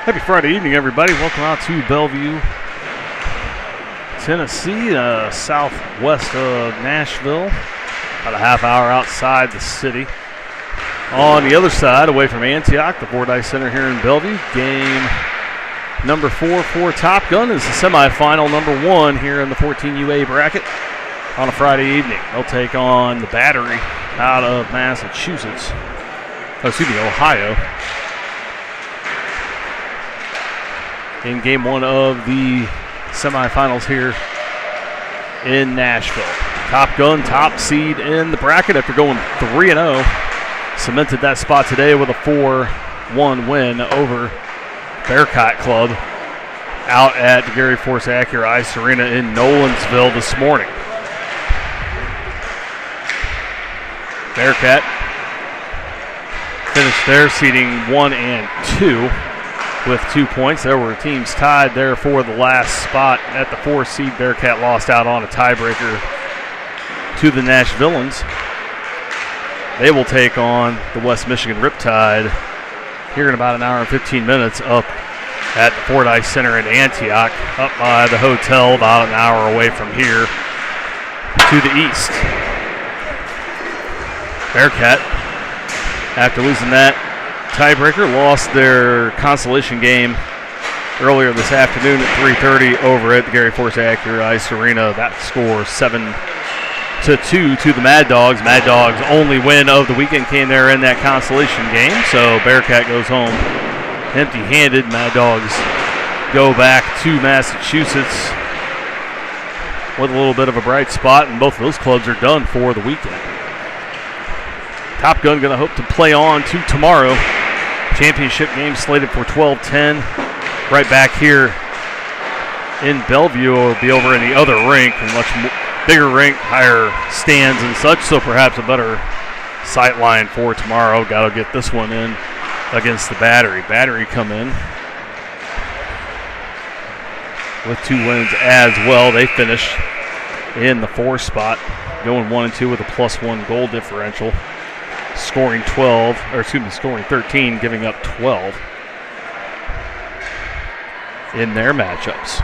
Happy Friday evening, everybody. Welcome out to Bellevue, Tennessee, southwest of Nashville, about a half hour outside the city. On the other side, away from Antioch, the Fordyce Center here in Bellevue, game number 4 for Top Gun is the semifinal number 1 here in the 14UA bracket on a Friday evening. They'll take on the Battery out of Ohio, in game 1 of the semifinals here in Nashville. Top Gun, top seed in the bracket after going 3-0. Cemented that spot today with a 4-1 win over Bearcat Club out at the Gary Force Acura Ice Arena in Nolensville this morning. Bearcat finished their seeding 1 and 2 with 2 points. There were teams tied there for the last spot at the 4 seed. Bearcat lost out on a tiebreaker to the Nashvillans. They will take on the West Michigan Riptide here in about an hour and 15 minutes up at the Fordyce Center in Antioch, up by the hotel about an hour away from here to the east. Bearcat, after losing that tiebreaker, lost their consolation game earlier this afternoon at 3:30 over at the Gary Force Acura Ice Arena. That score 7-2 to the Mad Dogs. Mad Dogs' only win of the weekend came there in that consolation game, so Bearcat goes home empty-handed. Mad Dogs go back to Massachusetts with a little bit of a bright spot, and both of those clubs are done for the weekend. Top Gun going to hope to play on to tomorrow. Championship game slated for 12:10. Right back here in Bellevue. Will be over in the other rink, and bigger rink, higher stands and such, so perhaps a better sight line for tomorrow. Got to get this one in against the Battery. Battery come in with 2 wins as well. They finished in the 4th spot, going 1-2 with a +1 goal differential, scoring 13, giving up 12 in their matchups.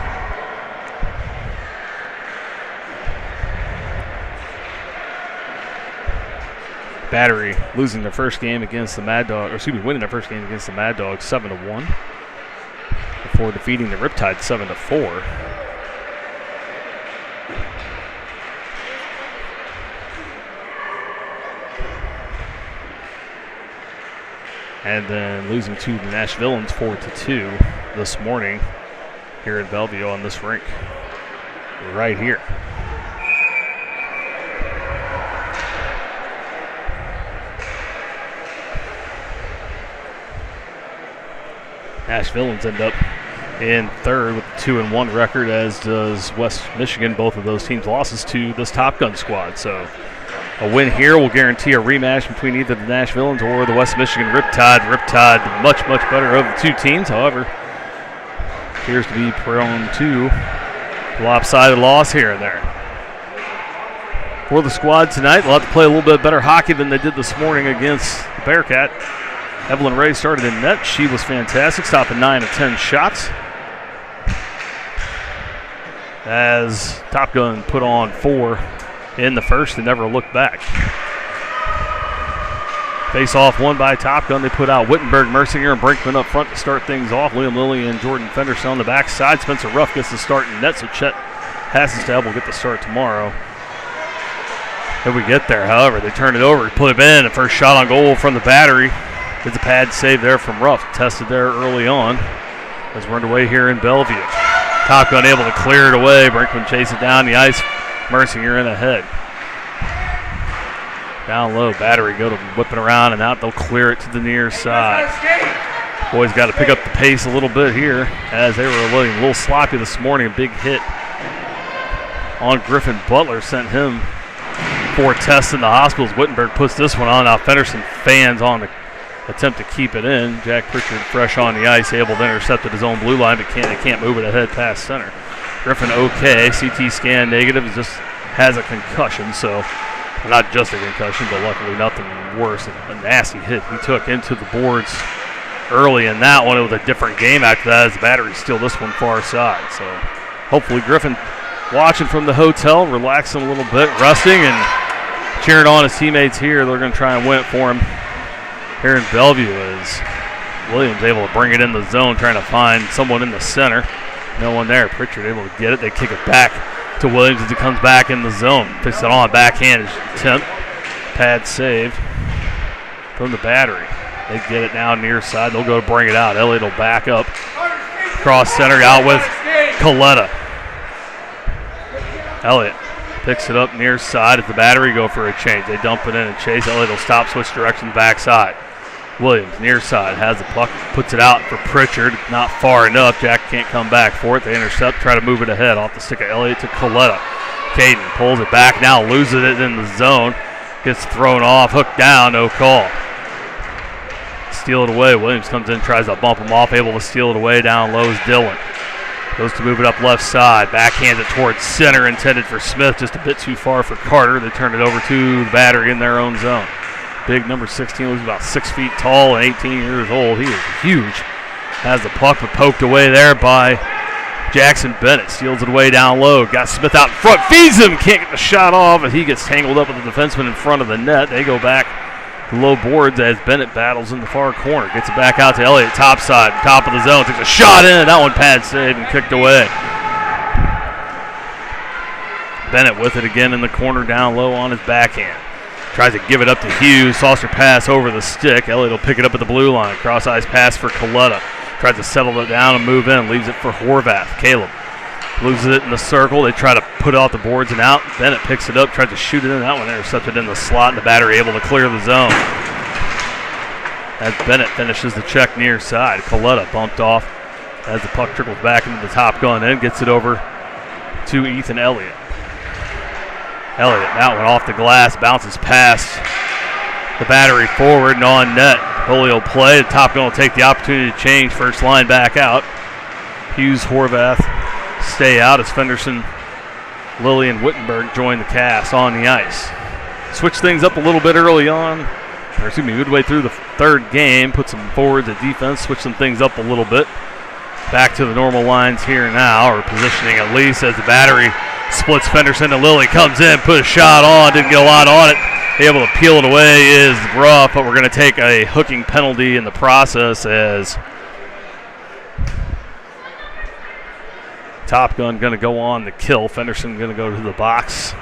Battery losing their first game against the Mad Dogs, winning their first game against the Mad Dogs 7-1 before defeating the Riptide 7-4. And then losing to the Nashvilleans 4-2 this morning here in Bellevue on this rink right here. Nashvilleans end up in 3rd with a 2-1 record, as does West Michigan. Both of those teams losses to this Top Gun squad. So a win here will guarantee a rematch between either the Nashvilleans or the West Michigan Riptide. Riptide much better of the 2 teams, however, appears to be prone to lopsided loss here and there. For the squad tonight, they'll have to play a little bit better hockey than they did this morning against the Bearcat. Evelyn Ray started in net. She was fantastic, stopping 9 of 10 shots, as Top Gun put on 4 in the first and never looked back. Face-off won by Top Gun. They put out Wittenberg, Mercier, and Brinkman up front to start things off. William Lilly and Jordan Fenderson on the backside. Spencer Ruff gets the start in net, so Chet Hassenstab will get the start tomorrow. If we get there, however, they turn it over, put it in. The first shot on goal from the Battery. It's a pad save there from Ruff. Tested there early on as we're underway here in Bellevue. Top Gun able to clear it away. Brinkman chase it down the ice. Mercier in ahead. Down low, Battery go to whipping around and out. They'll clear it to the near side. Boys got to pick up the pace a little bit here, as they were a little sloppy this morning. A big hit on Griffin Butler sent him for tests in the hospitals. Wittenberg puts this one on. Now Fenderson fans on the attempt to keep it in. Jack Pritchard fresh on the ice, able to intercept at his own blue line, but can't move it ahead past center. Griffin okay, CT scan negative, just has a concussion, so not just a concussion, but luckily nothing worse. A nasty hit he took into the boards early in that one. It was a different game after that, as the Battery steal this one far side. So hopefully Griffin watching from the hotel, relaxing a little bit, resting and cheering on his teammates here. They're going to try and win it for him here in Bellevue, as Williams able to bring it in the zone, trying to find someone in the center. No one there. Pritchard able to get it. They kick it back to Williams as he comes back in the zone. Picks it on, backhand attempt. Pad save from the Battery. They get it now near side. They'll go to bring it out. Elliott will back up. Cross center out with Coletta. Elliott picks it up near side as the Battery go for a change. They dump it in and chase. Elliott will stop, switch directions backside. Williams near side has the puck, puts it out for Pritchard. Not far enough. Jack can't come back for it. They intercept, try to move it ahead off the stick of Elliott to Coletta. Caden pulls it back now, loses it in the zone. Gets thrown off, hooked down, no call. Steal it away. Williams comes in, tries to bump him off, able to steal it away. Down low is Dillon. Goes to move it up left side. Backhands it towards center, intended for Smith, just a bit too far for Carter. They turn it over to the Battery in their own zone. Big number 16, who's about 6 feet tall and 18 years old. He is huge. Has the puck, but poked away there by Jackson Bennett. Steals it away down low. Got Smith out in front. Feeds him. Can't get the shot off, and he gets tangled up with the defenseman in front of the net. They go back to low boards as Bennett battles in the far corner. Gets it back out to Elliott, top side, top of the zone. Takes a shot in. That one pad saved and kicked away. Bennett with it again in the corner down low on his backhand. Tries to give it up to Hughes. Saucer pass over the stick. Elliott will pick it up at the blue line. Cross ice pass for Coletta. Tries to settle it down and move in. Leaves it for Horvath. Caleb loses it in the circle. They try to put it off the boards and out. Bennett picks it up. Tries to shoot it in. That one intercepted in the slot. And the Battery able to clear the zone. As Bennett finishes the check near side. Coletta bumped off as the puck trickles back into the Top Gun and gets it over to Ethan Elliott. Elliott, that one off the glass, bounces past the battery forward and on net. Goalie will play. The Top Gun will take the opportunity to change. First line back out. Hughes, Horvath stay out as Fenderson, Lilly, and Wittenberg join the cast on the ice. Switch things up a little bit early on, or excuse me, midway through the third game. Put some forwards at defense, switch some things up a little bit. Back to the normal lines here now, or positioning at least, as the battery splits Fenderson and Lilly. Comes in, put a shot on, didn't get a lot on it. Able to peel it away is rough, but we're going to take a hooking penalty in the process as Top Gun going to go on the kill. Fenderson going to go to the box.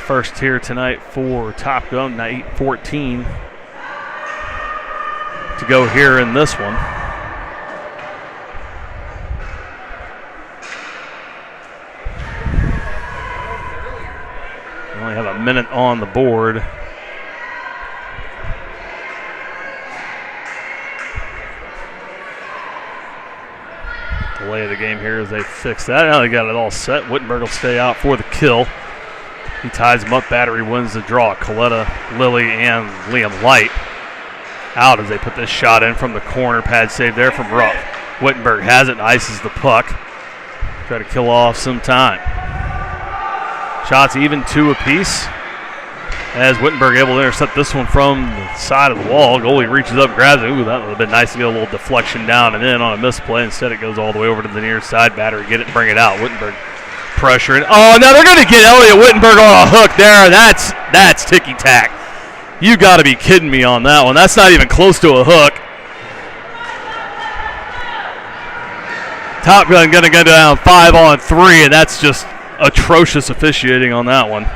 First here tonight for Top Gun, 8:14 to go here in this one. We only have a minute on the board. Delay of the game here as they fix that. Now they got it all set. Wittenberg will stay out for the kill. He ties them up. Battery wins the draw. Coletta, Lilly, and Liam Light out as they put this shot in from the corner. Pad save there from Ruff. Wittenberg has it and ices the puck. Try to kill off some time. Shots even, 2 apiece. As Wittenberg able to intercept this one from the side of the wall. Goalie reaches up, grabs it. Ooh, that would have been nice to get a little deflection down and in on a misplay. Instead, it goes all the way over to the near side. Battery get it and bring it out. Wittenberg pressuring. Oh, now they're going to get Elliott Wittenberg on a hook there. That's ticky-tack. You got to be kidding me on that one. That's not even close to a hook. Top Gun going to go down 5-on-3, and that's just atrocious officiating on that one.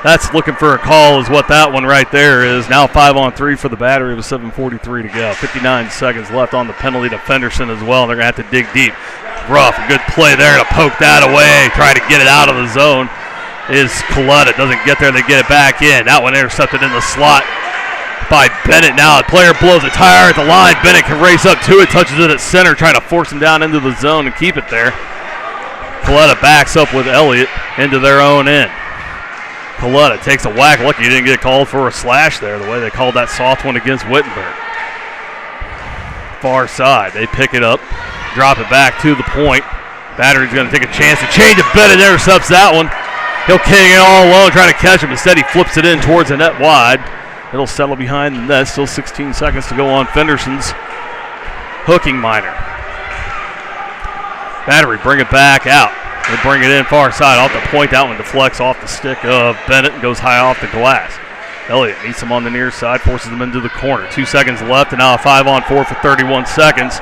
That's looking for a call is what that one right there is. Now 5-on-3 for the Battery with 7:43 to go. 59 seconds left on the penalty to Fenderson as well. They're going to have to dig deep. Rough, a good play there to poke that away. Try to get it out of the zone is Coletta. Doesn't get there, they get it back in. That one intercepted in the slot by Bennett. Now the player blows a tire at the line. Bennett can race up to it, touches it at center, trying to force him down into the zone and keep it there. Coletta backs up with Elliott into their own end. Coletta takes a whack. Lucky he didn't get called for a slash there, the way they called that soft one against Wittenberg. Far side, they pick it up, drop it back to the point. Battery's going to take a chance to change it. Bennett intercepts that one. He'll king it all alone, trying to catch him. Instead, he flips it in towards the net wide. It'll settle behind the net. Still 16 seconds to go on Fenderson's hooking minor. Battery bring it back out. They bring it in far side off the point. That one deflects off the stick of Bennett and goes high off the glass. Elliott meets him on the near side, forces him into the corner. 2 seconds left, and now a 5-on-4 for 31 seconds.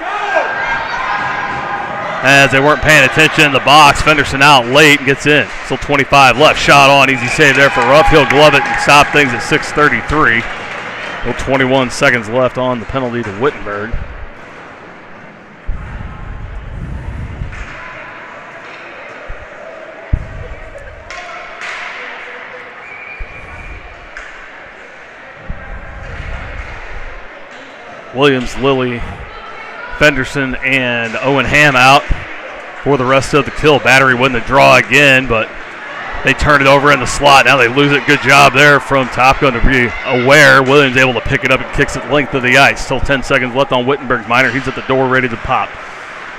As they weren't paying attention in the box, Fenderson out late and gets in. Still 25 left. Shot on, easy save there for Ruff. He'll glove it and stop things at 6:33. Still 21 seconds left on the penalty to Wittenberg. Williams, Lilly, Fenderson, and Owen Ham out for the rest of the kill. Battery win the draw again, but they turn it over in the slot. Now they lose it. Good job there from Top Gun to be aware. Williams able to pick it up and kicks it length of the ice. Still 10 seconds left on Wittenberg's minor. He's at the door ready to pop.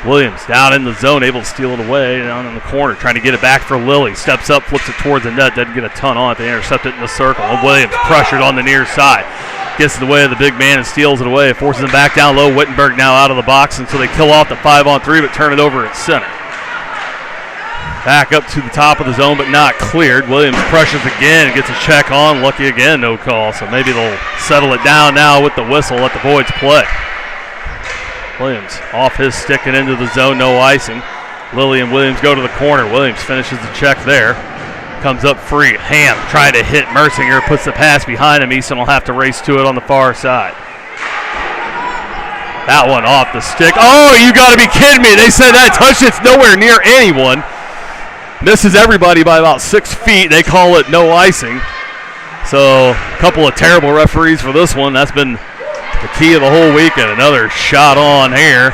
Williams down in the zone, able to steal it away down in the corner, trying to get it back for Lilly. Steps up, flips it towards the net. Doesn't get a ton on it. They intercept it in the circle. And Williams pressured on the near side. Gets in the way of the big man and steals it away. It forces him back down low. Wittenberg now out of the box until they kill off the 5-on-3, but turn it over at center. Back up to the top of the zone, but not cleared. Williams pressures again and gets a check on. Lucky again, no call. So maybe they'll settle it down now with the whistle. Let the Voids play. Williams off his stick and into the zone, no icing. Lilly and Williams go to the corner. Williams finishes the check there. Comes up free. Ham trying to hit Mercinger. Puts the pass behind him. Easton will have to race to it on the far side. That one off the stick. Oh, you got to be kidding me. They said that touch it's nowhere near anyone. Misses everybody by about 6 feet. They call it no icing. So a couple of terrible referees for this one. That's been The key of the whole weekend. Another shot on here.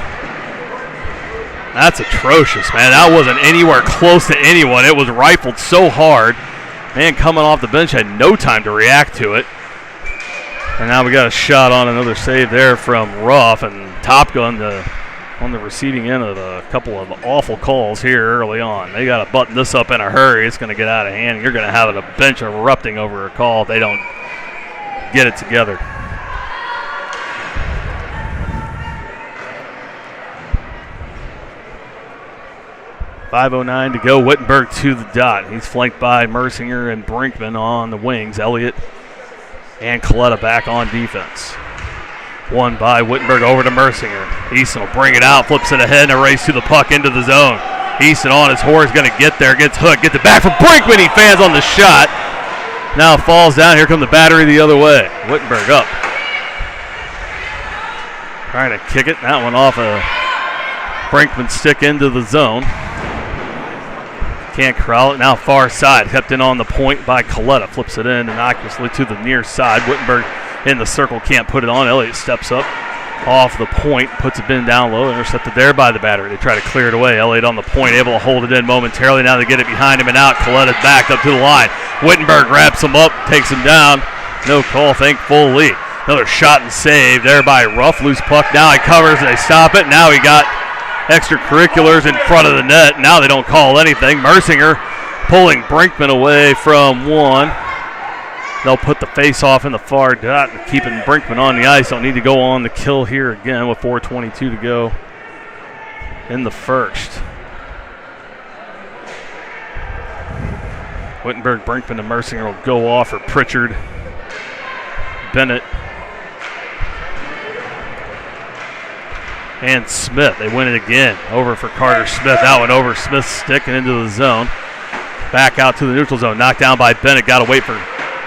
That's atrocious, man. That wasn't anywhere close to anyone. It was rifled so hard. Man coming off the bench had no time to react to it. And now we got a shot on another save there from Ruff, and Top Gun on the receiving end of a couple of awful calls here early on. They got to button this up in a hurry. It's going to get out of hand. You're going to have a bench erupting over a call if they don't get it together. .509 to go. Wittenberg to the dot. He's flanked by Mercinger and Brinkman on the wings. Elliott and Coletta back on defense. One by Wittenberg over to Mercinger. Easton will bring it out, flips it ahead, and a race to the puck into the zone. Easton on his horse, going to get there, gets hooked, gets it back from Brinkman. He fans on the shot. Now falls down. Here comes the battery the other way. Wittenberg up. Trying to kick it. That one off a Brinkman stick into the zone. Can't corral it. Now far side. Kept in on the point by Coletta. Flips it in innocuously to the near side. Wittenberg in the circle. Can't put it on. Elliott steps up off the point. Puts it in down low. Intercepted there by the battery. They try to clear it away. Elliott on the point. Able to hold it in momentarily. Now they get it behind him and out. Coletta backed up to the line. Wittenberg wraps him up. Takes him down. No call, thankfully. Another shot and save there by Ruff. Loose puck. Now he covers. They stop it. Now he got extracurriculars in front of the net. Now they don't call anything. Mercinger pulling Brinkman away from one. They'll put the face-off in the far dot, keeping Brinkman on the ice. Don't need to go on the kill here again with 4:22 to go in the first. Wittenberg, Brinkman, and Mercinger will go off for Pritchard, Bennett, and Smith. They win it again. Over for Carter Smith. That one over Smith's stick and into the zone. Back out to the neutral zone. Knocked down by Bennett. Got to wait for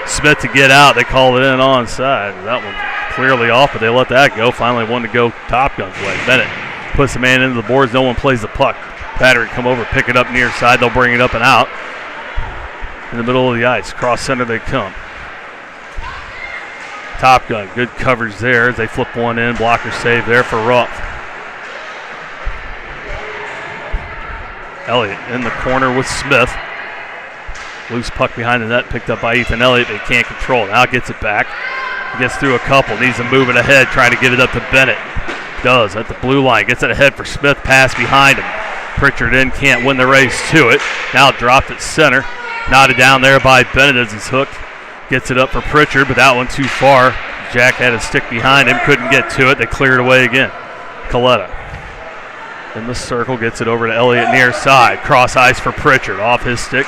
Smith to get out. They call it in onside. That one clearly off, but they let that go. Finally one to go Top Gun's way. Bennett puts the man into the boards. No one plays the puck. Battery come over, pick it up near side. They'll bring it up and out. In the middle of the ice. Cross center they come. Top Gun. Good coverage there as they flip one in. Blocker save there for Ruff. Elliott in the corner with Smith. Loose puck behind the net, picked up by Ethan Elliott. They can't control it. Now gets it back. Gets through a couple. Needs to move it ahead, trying to get it up to Bennett. Does at the blue line. Gets it ahead for Smith. Pass behind him. Pritchard in, can't win the race to it. Now dropped at center. Knotted down there by Bennett as he's hooked. Gets it up for Pritchard, but that one too far. Jack had a stick behind him, couldn't get to it. They cleared away again. Coletta in the circle, gets it over to Elliott near side. Cross ice for Pritchard, off his stick.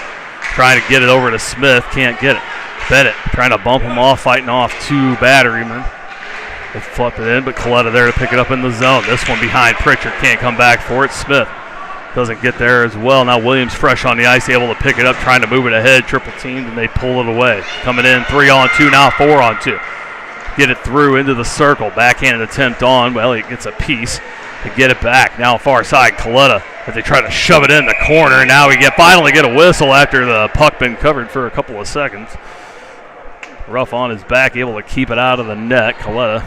Trying to get it over to Smith, can't get it. Bennett trying to bump him off, fighting off two batterymen. They flip it in, but Coletta there to pick it up in the zone. This one behind Pritchard, can't come back for it. Smith doesn't get there as well. Now Williams fresh on the ice, able to pick it up, trying to move it ahead. Triple teamed, and they pull it away. Coming in 3-on-2, now 4-on-2. Get it through into the circle. Backhanded attempt on. Well, Elliott gets a piece to get it back. Now far side, Coletta, as they try to shove it in the corner. Now we finally get a whistle after the puck been covered for a couple of seconds. Ruff on his back, able to keep it out of the net. Coletta,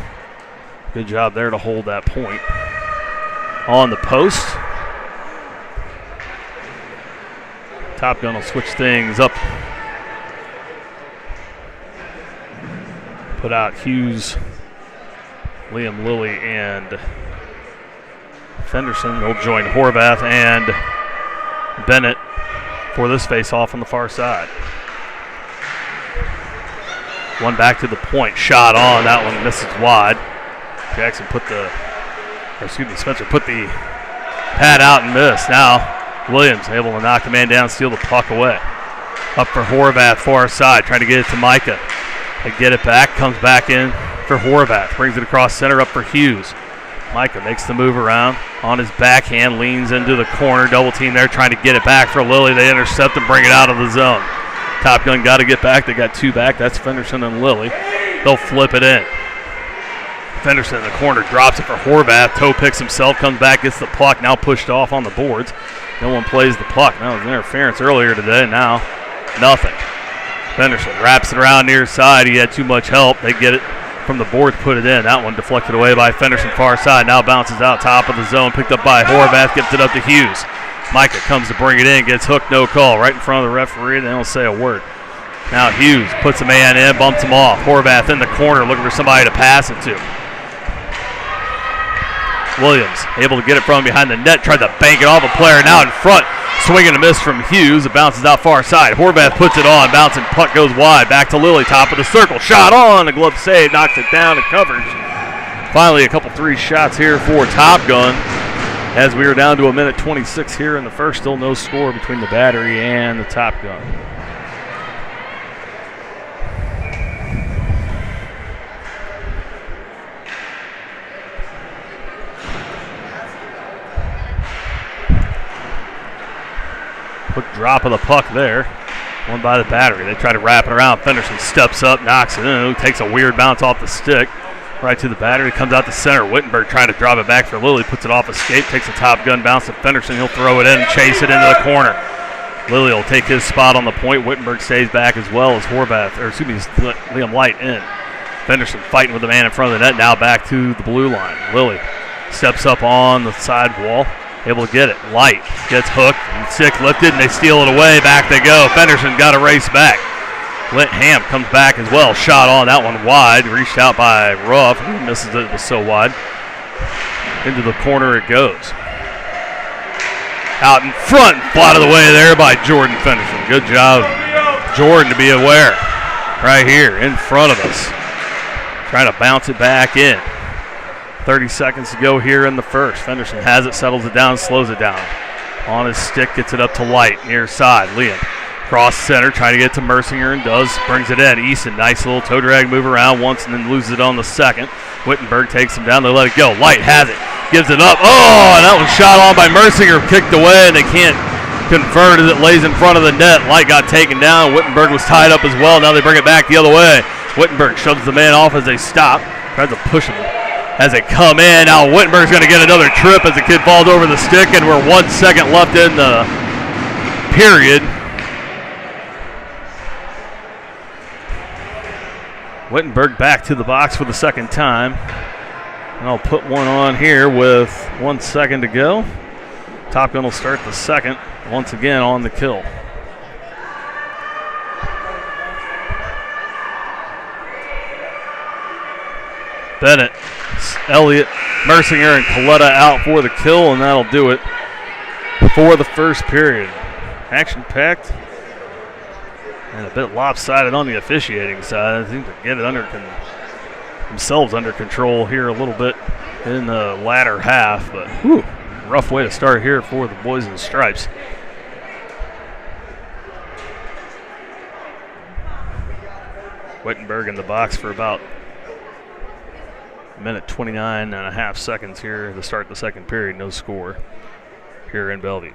good job there to hold that point. On the post. Top Gun will switch things up. Put out Hughes, Liam Lilly, and Fenderson. They'll join Horvath and Bennett for this face-off on the far side. One back to the point. Shot on. That one misses wide. Jackson Spencer put the pad out and missed. Now Williams able to knock the man down, steal the puck away. Up for Horvath, far side, trying to get it to Micah. They get it back, comes back in for Horvath. Brings it across center up for Hughes. Micah makes the move around on his backhand, leans into the corner, double team there, trying to get it back for Lilly. They intercept and bring it out of the zone. Top Gun got to get back. They got two back. That's Fenderson and Lilly. They'll flip it in. Fenderson in the corner drops it for Horvath. Toe picks himself, comes back, gets the puck. Now pushed off on the boards. No one plays the puck. That was an interference earlier today. Now nothing. Fenderson wraps it around near side. He had too much help. They get it from the board to put it in. That one deflected away by Fenderson far side. Now bounces out top of the zone. Picked up by Horvath. Gives it up to Hughes. Micah comes to bring it in. Gets hooked. No call. Right in front of the referee. They don't say a word. Now Hughes puts a man in. Bumps him off. Horvath in the corner looking for somebody to pass it to. Williams able to get it from behind the net. Tried to bank it off a player. Now in front. Swing and a miss from Hughes. It bounces out far side. Horvath puts it on. Bouncing puck goes wide. Back to Lilly. Top of the circle. Shot on. A glove save. Knocks it down and covers. Finally, a couple 3 shots here for Top Gun. As we are down to 1:26 here in the first. Still no score between the Battery and the Top Gun. Quick drop of the puck there. Won by the Battery. They try to wrap it around. Fenderson steps up, knocks it in. Takes a weird bounce off the stick. Right to the Battery. Comes out to center. Wittenberg trying to drop it back for Lilly. Puts it off a skate. Takes a Top Gun bounce to Fenderson. He'll throw it in and chase it into the corner. Lilly will take his spot on the point. Wittenberg stays back as well as Liam Light in. Fenderson fighting with the man in front of the net. Now back to the blue line. Lilly steps up on the side wall. Able to get it. Light gets hooked and stick lifted, and they steal it away. Back they go. Fenderson got a race back. Clint Ham comes back as well. Shot on. That one wide. Reached out by Ruff. He misses it. It was so wide. Into the corner it goes. Out in front. Out of the way there by Jordan Fenderson. Good job, Jordan, to be aware. Right here in front of us. Trying to bounce it back in. 30 seconds to go here in the first. Fenderson has it, settles it down, slows it down. On his stick, gets it up to Light, near side. Liam cross center, trying to get it to Mercinger and does, brings it in. Easton, nice little toe drag move around once and then loses it on the second. Wittenberg takes him down, they let it go. Light has it, gives it up. Oh, and that was shot on by Mercinger, kicked away, and they can't convert as it lays in front of the net. Light got taken down. Wittenberg was tied up as well. Now they bring it back the other way. Wittenberg shoves the man off as they stop, tries to push him as they come in. Now Wittenberg's going to get another trip as the kid falls over the stick, and we're 1 second left in the period. Wittenberg back to the box for the second time. And I'll put one on here with 1 second to go. Top Gun will start the second once again on the kill. Bennett, Elliott, Mercinger, and Coletta out for the kill, and that'll do it for the first period. Action-packed and a bit lopsided on the officiating side. I think they get it themselves under control here a little bit in the latter half, but rough way to start here for the boys in stripes. Wittenberg in the box for about minute 29 and a half seconds here to start the second period. No score here in Bellevue.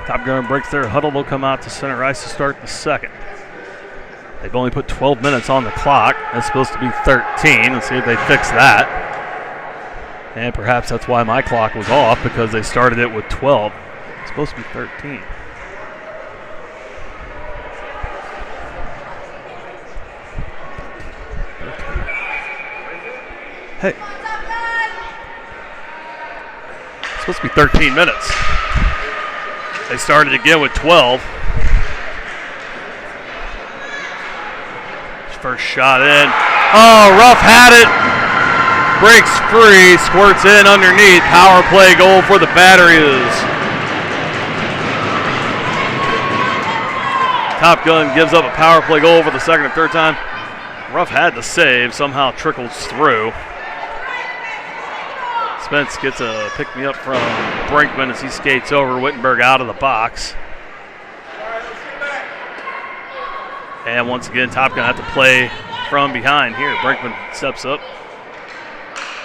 Top Gun breaks their huddle. They'll come out to center ice to start the second. They've only put 12 minutes on the clock. It's supposed to be 13. Let's see if they fix that. And perhaps that's why my clock was off, because they started it with 12. It's supposed to be 13. Hey. It's supposed to be 13 minutes. They started again with 12. First shot in. Oh, Ruff had it. Breaks free, squirts in underneath. Power play goal for the Batteries. Top Gun gives up a power play goal for the second and third time. Ruff had the save, somehow trickles through. Spence gets a pick-me-up from Brinkman as he skates over. Wittenberg out of the box. And once again, Top Gun have to play from behind here. Brinkman steps up,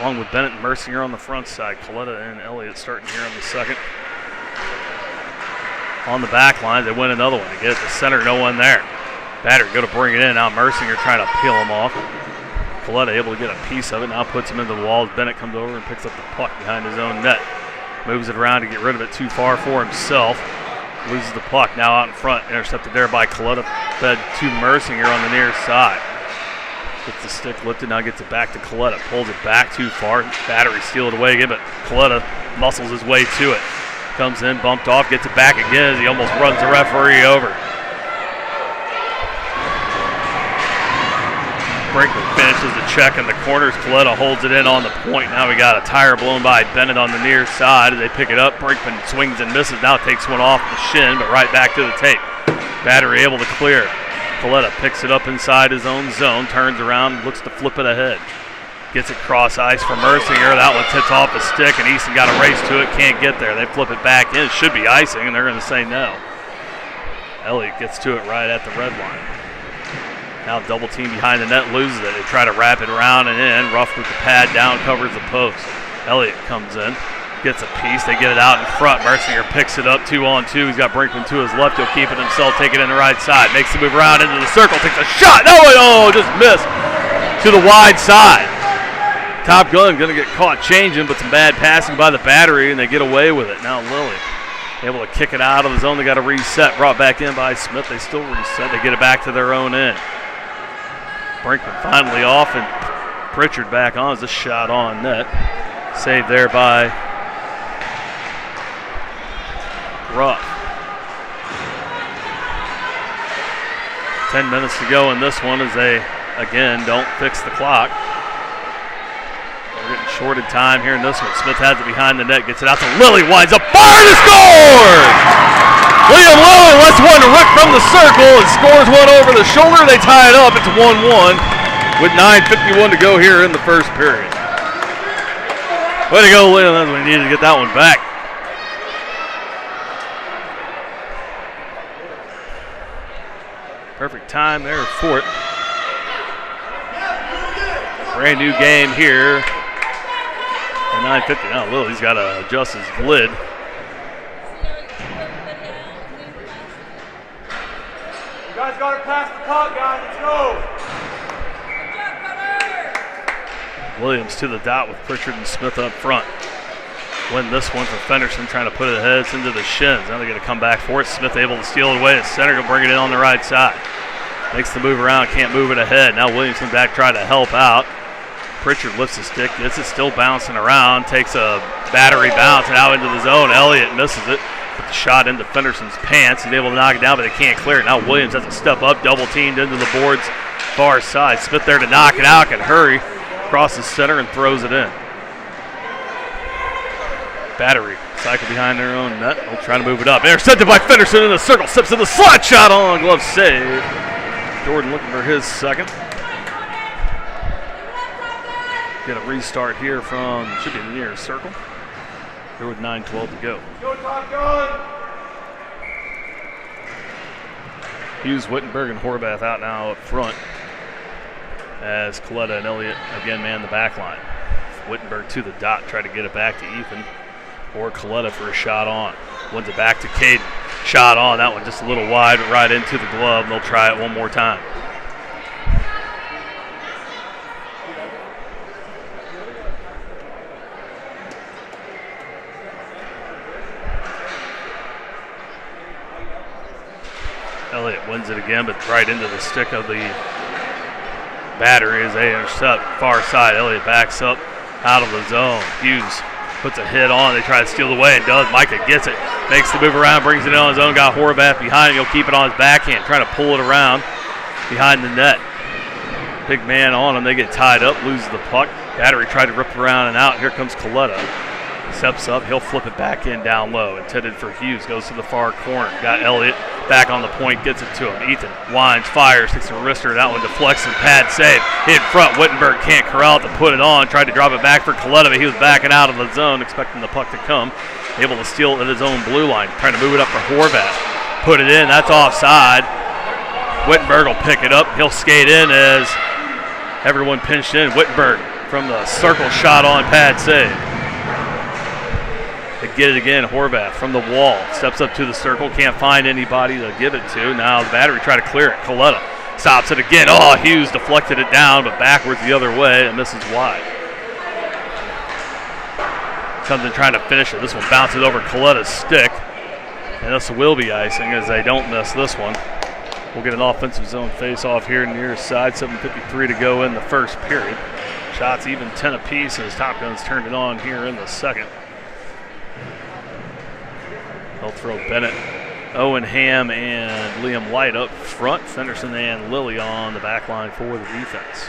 along with Bennett and Mercier on the front side. Coletta and Elliott starting here on the second. On the back line, they win another one. They get it to center, no one there. Battery go to bring it in. Now Mercier trying to peel him off. Coletta able to get a piece of it. Now puts him into the walls. Bennett comes over and picks up the puck behind his own net. Moves it around to get rid of it too far for himself. Loses the puck. Now out in front. Intercepted there by Coletta. Fed to Mercier on the near side. Gets the stick lifted. Now gets it back to Coletta. Pulls it back too far. Battery steal it away again, but Coletta muscles his way to it. Comes in, bumped off, gets it back again as he almost runs the referee over. Brinkman finishes the check in the corners. Coletta holds it in on the point. Now we got a tire blown by Bennett on the near side as they pick it up. Brinkman swings and misses. Now takes one off the shin, but right back to the tape. Battery able to clear. Coletta picks it up inside his own zone, turns around, looks to flip it ahead. Gets it cross ice for Mercier. That one tips off a stick, and Easton got a race to it. Can't get there. They flip it back in. It should be icing, and they're going to say no. Elliott gets to it right at the red line. Now double team behind the net, loses it. They try to wrap it around and in. Ruff with the pad down, covers the post. Elliott comes in, gets a piece. They get it out in front. Mercier picks it up 2-on-2. He's got Brinkman to his left. He'll keep it himself, take it in the right side. Makes the move around into the circle, takes a shot. No, just missed to the wide side. Top gun going to get caught changing, but some bad passing by the Battery, and they get away with it. Now Lilly able to kick it out of the zone. They got a reset, brought back in by Smith. They still reset. They get it back to their own end. Brinkman finally off, and Pritchard back on as a shot on net. Saved there by Ruff. 10 minutes to go in this one as they, again, don't fix the clock. We're getting shorted time here in this one. Smith has it behind the net, gets it out to Lilly, winds up, fire to score! William Lilly lets one rip from the circle and scores one over the shoulder. They tie it up. It's 1-1 with 9:51 to go here in the first period. Way to go, William. We needed to get that one back. Perfect time there for it. Brand new game here. 9:50. Now Lily's got to adjust his lid. You guys got to pass the puck, guys. Let's go. Williams to the dot with Pritchard and Smith up front. Win this one for Fenderson, trying to put it ahead. It's into the shins. Now they're going to come back for it. Smith able to steal it away. The center going to bring it in on the right side. Makes the move around, can't move it ahead. Now Williams comes back, try to help out. Pritchard lifts the stick, gets it still bouncing around, takes a Battery bounce and out into the zone. Elliott misses it. Put the shot into Fenderson's pants. He's able to knock it down, but they can't clear it. Now Williams has to step up, double teamed into the boards far side. Smith there to knock it out, can hurry. Crosses center and throws it in. Battery cycle behind their own net. They'll try to move it up. Intercepted by Fenderson in the circle. Steps in the slot shot on. Glove save. Jordan looking for his second. Get a restart here from, should be near circle. Here with 9:12 to go. Go, Top Gun! Hughes, Wittenberg, and Horvath out now up front as Coletta and Elliott again man the back line. Wittenberg to the dot, try to get it back to Ethan or Coletta for a shot on. Wins it back to Caden. Shot on, that one just a little wide, but right into the glove, and they'll try it one more time. Elliott wins it again, but right into the stick of the Battery as they intercept far side. Elliott backs up out of the zone. Hughes puts a hit on. They try to steal it away and does. Micah gets it. Makes the move around, brings it in on his own. Got Horvath behind him. He'll keep it on his backhand. Trying to pull it around behind the net. Big man on him. They get tied up, loses the puck. Battery tried to rip around and out. Here comes Coletta. Steps up. He'll flip it back in down low. Intended for Hughes. Goes to the far corner. Got Elliott back on the point. Gets it to him. Ethan winds, fires, takes a wrister. That one deflects and pad save. In front. Wittenberg can't corral it to put it on. Tried to drop it back for Coletta, but he was backing out of the zone, expecting the puck to come. Able to steal it at his own blue line. Trying to move it up for Horvath. Put it in. That's offside. Wittenberg will pick it up. He'll skate in as Everyone pinched in. Wittenberg from the circle shot on pad save. They get it again. Horvath from the wall. Steps up to the circle. Can't find anybody to give it to. Now the battery try to clear it. Coletta stops it again. Oh, Hughes deflected it down, but backwards the other way and misses wide. Something trying to finish it. This one bounces over Coletta's stick. And this will be icing as they don't miss this one. We'll get an offensive zone face-off here near side. 7:53 to go in the first period. Shots even 10 apiece as Top Guns turned it on here in the second. They'll throw Bennett, Owen Ham, and Liam Light up front. Fenderson and Lilly on the back line for the defense.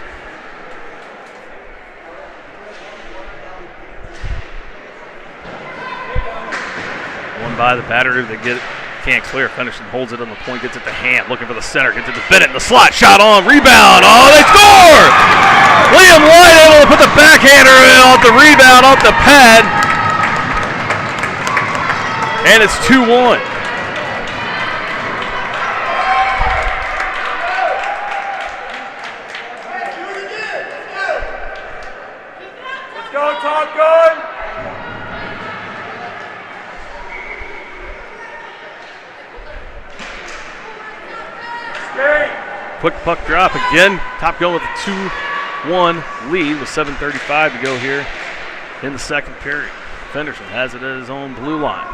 One by the battery. They get it. Can't clear. Fenderson holds it on the point, gets it to Ham. Looking for the center. Gets it to Bennett in the slot. Shot on. Rebound. Oh, they score! Liam Light able to put the backhander in off the rebound, off the pad. And it's 2-1. Let's go, Top Gun! Stay! Quick puck drop again. Top Gun with a 2-1 lead with 7:35 to go here in the second period. Fenderson has it at his own blue line.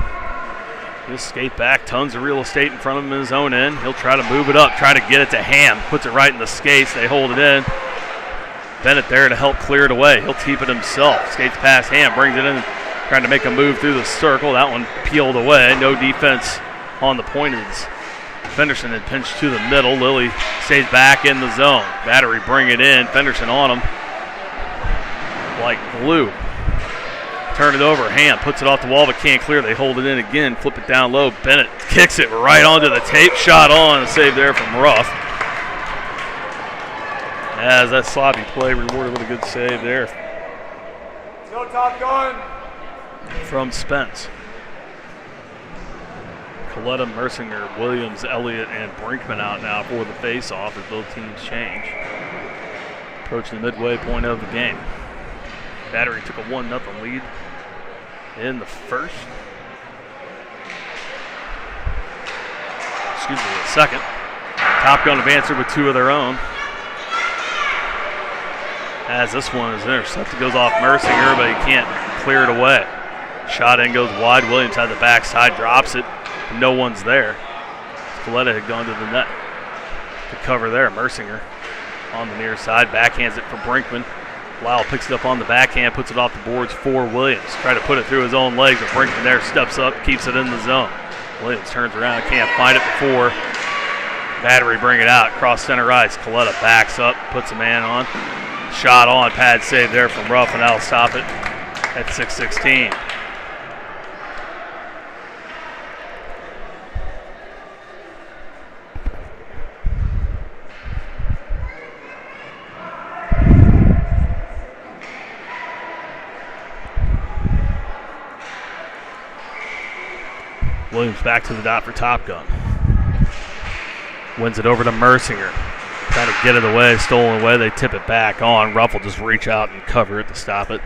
He'll skate back, tons of real estate in front of him in his own end. He'll try to move it up, try to get it to Ham. Puts it right in the skates. They hold it in. Bennett there to help clear it away. He'll keep it himself. Skates past Ham, brings it in, trying to make a move through the circle. That one peeled away. No defense on the point. Fenderson had pinched to the middle. Lilly stays back in the zone. Battery bring it in. Fenderson on him like glue. Turn it over. Ham puts it off the wall but can't clear. They hold it in again. Flip it down low. Bennett kicks it right onto the tape. Shot on. A save there from Ruff. As that sloppy play rewarded with a good save there. Go, Top Gun! From Spence. Coletta, Mersinger, Williams, Elliott, and Brinkman out now for the face-off as both teams change. Approaching the midway point of the game. Battery took a 1-0 lead in the first. Excuse me, the second. Top Gun have answered with two of their own. As this one is intercepted, goes off Mersinger, but he can't clear it away. Shot in, goes wide. Williams had the backside, drops it. No one's there. Coletta had gone to the net to cover there. Mersinger on the near side, backhands it for Brinkman. Lyle picks it up on the backhand, puts it off the boards for Williams. Try to put it through his own legs, but Brinkman there steps up, keeps it in the zone. Williams turns around, can't find it before. Battery bring it out, cross center ice. Coletta backs up, puts a man on. Shot on, pad save there from Ruff, and that'll stop it at 6:16. Williams back to the dot for Top Gun. Wins it over to Mersinger. Trying to get it away, stolen away. They tip it back on. Ruff will just reach out and cover it to stop it.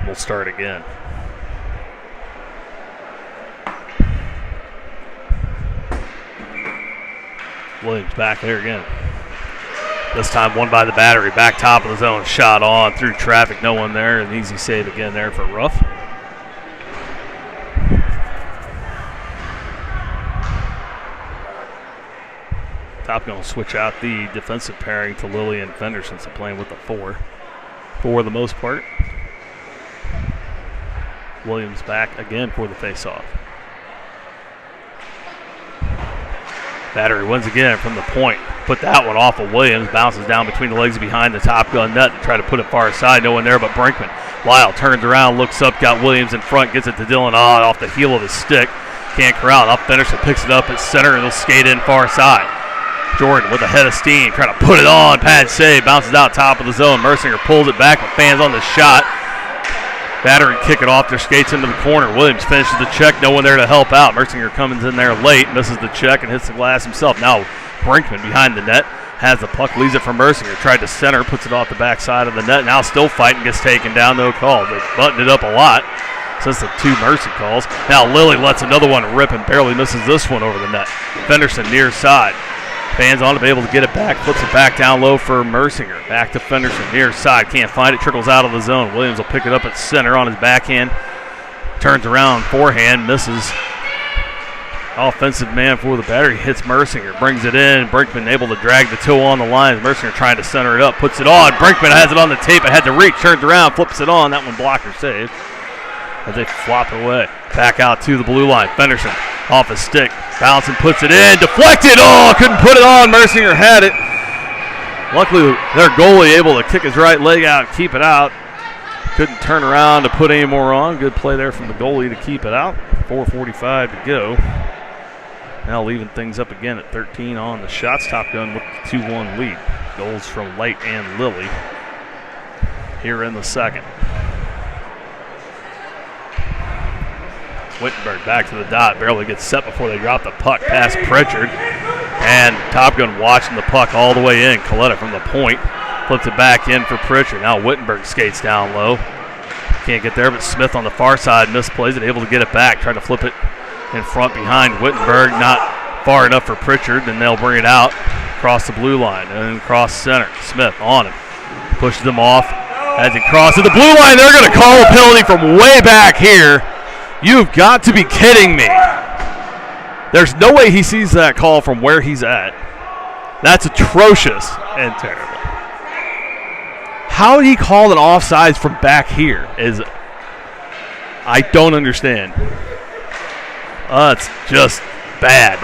We'll start again. Williams back there again. This time won by the battery. Back top of the zone. Shot on through traffic. No one there. An easy save again there for Ruff. Top Gun will switch out the defensive pairing to Lilly and Fenderson, so playing with the four for the most part. Williams back again for the face-off. Battery wins again from the point. Put that one off of Williams. Bounces down between the legs behind the Top Gun net to try to put it far side. No one there but Brinkman. Lyle turns around, looks up, got Williams in front, gets it to Dylan Odd off the heel of his stick. Can't corral. Up Fenderson picks it up at center and he'll skate in far side. Jordan with a head of steam, trying to put it on. Pad save, bounces out top of the zone. Mersinger pulls it back, but fans on the shot. Battery kick it off their skates into the corner. Williams finishes the check, no one there to help out. Mersinger comes in there late, misses the check, and hits the glass himself. Now Brinkman behind the net. has the puck, leaves it for Mercier. Tried to center, puts it off the backside of the net. Now still fighting, gets taken down, no call. They buttoned it up a lot since the 2 Mercy calls. Now Lilly lets another one rip and barely misses this one over the net. Fenderson near side. Fans on to be able to get it back, flips it back down low for Mercier. Back to Fenderson, near side, can't find it, trickles out of the zone. Williams will pick it up at center on his backhand. Turns around, forehand, misses. Offensive man for the Battery hits Mercier, brings it in. Brinkman able to drag the toe on the line. Mercier trying to center it up, puts it on. Brinkman has it on the tape, it had to reach, turns around, flips it on. That one blocker saved as they flop it away. Back out to the blue line. Fenderson off his stick, bouncing, puts it in, deflected. Oh, couldn't put it on. Mercier had it. Luckily, their goalie able to kick his right leg out, keep it out. Couldn't turn around to put any more on. Good play there from the goalie to keep it out. 4:45 to go. Now leaving things up again at 13 on the shots. Top Gun with the 2-1 lead. Goals from Light and Lilly here in the second. Wittenberg back to the dot. Barely gets set before they drop the puck past Pritchard. And Top Gun watching the puck all the way in. Coletta from the point. Flips it back in for Pritchard. Now Wittenberg skates down low. Can't get there, but Smith on the far side misplays it. Able to get it back. Trying to flip it in front behind Wittenberg, not far enough for Pritchard, then they'll bring it out across the blue line and cross center. Smith on him, pushes him off as he crosses the blue line. They're going to call a penalty from way back here. You've got to be kidding me. There's no way he sees that call from where he's at. That's atrocious and terrible. How he called an offsides from back here is, I don't understand. It's just bad.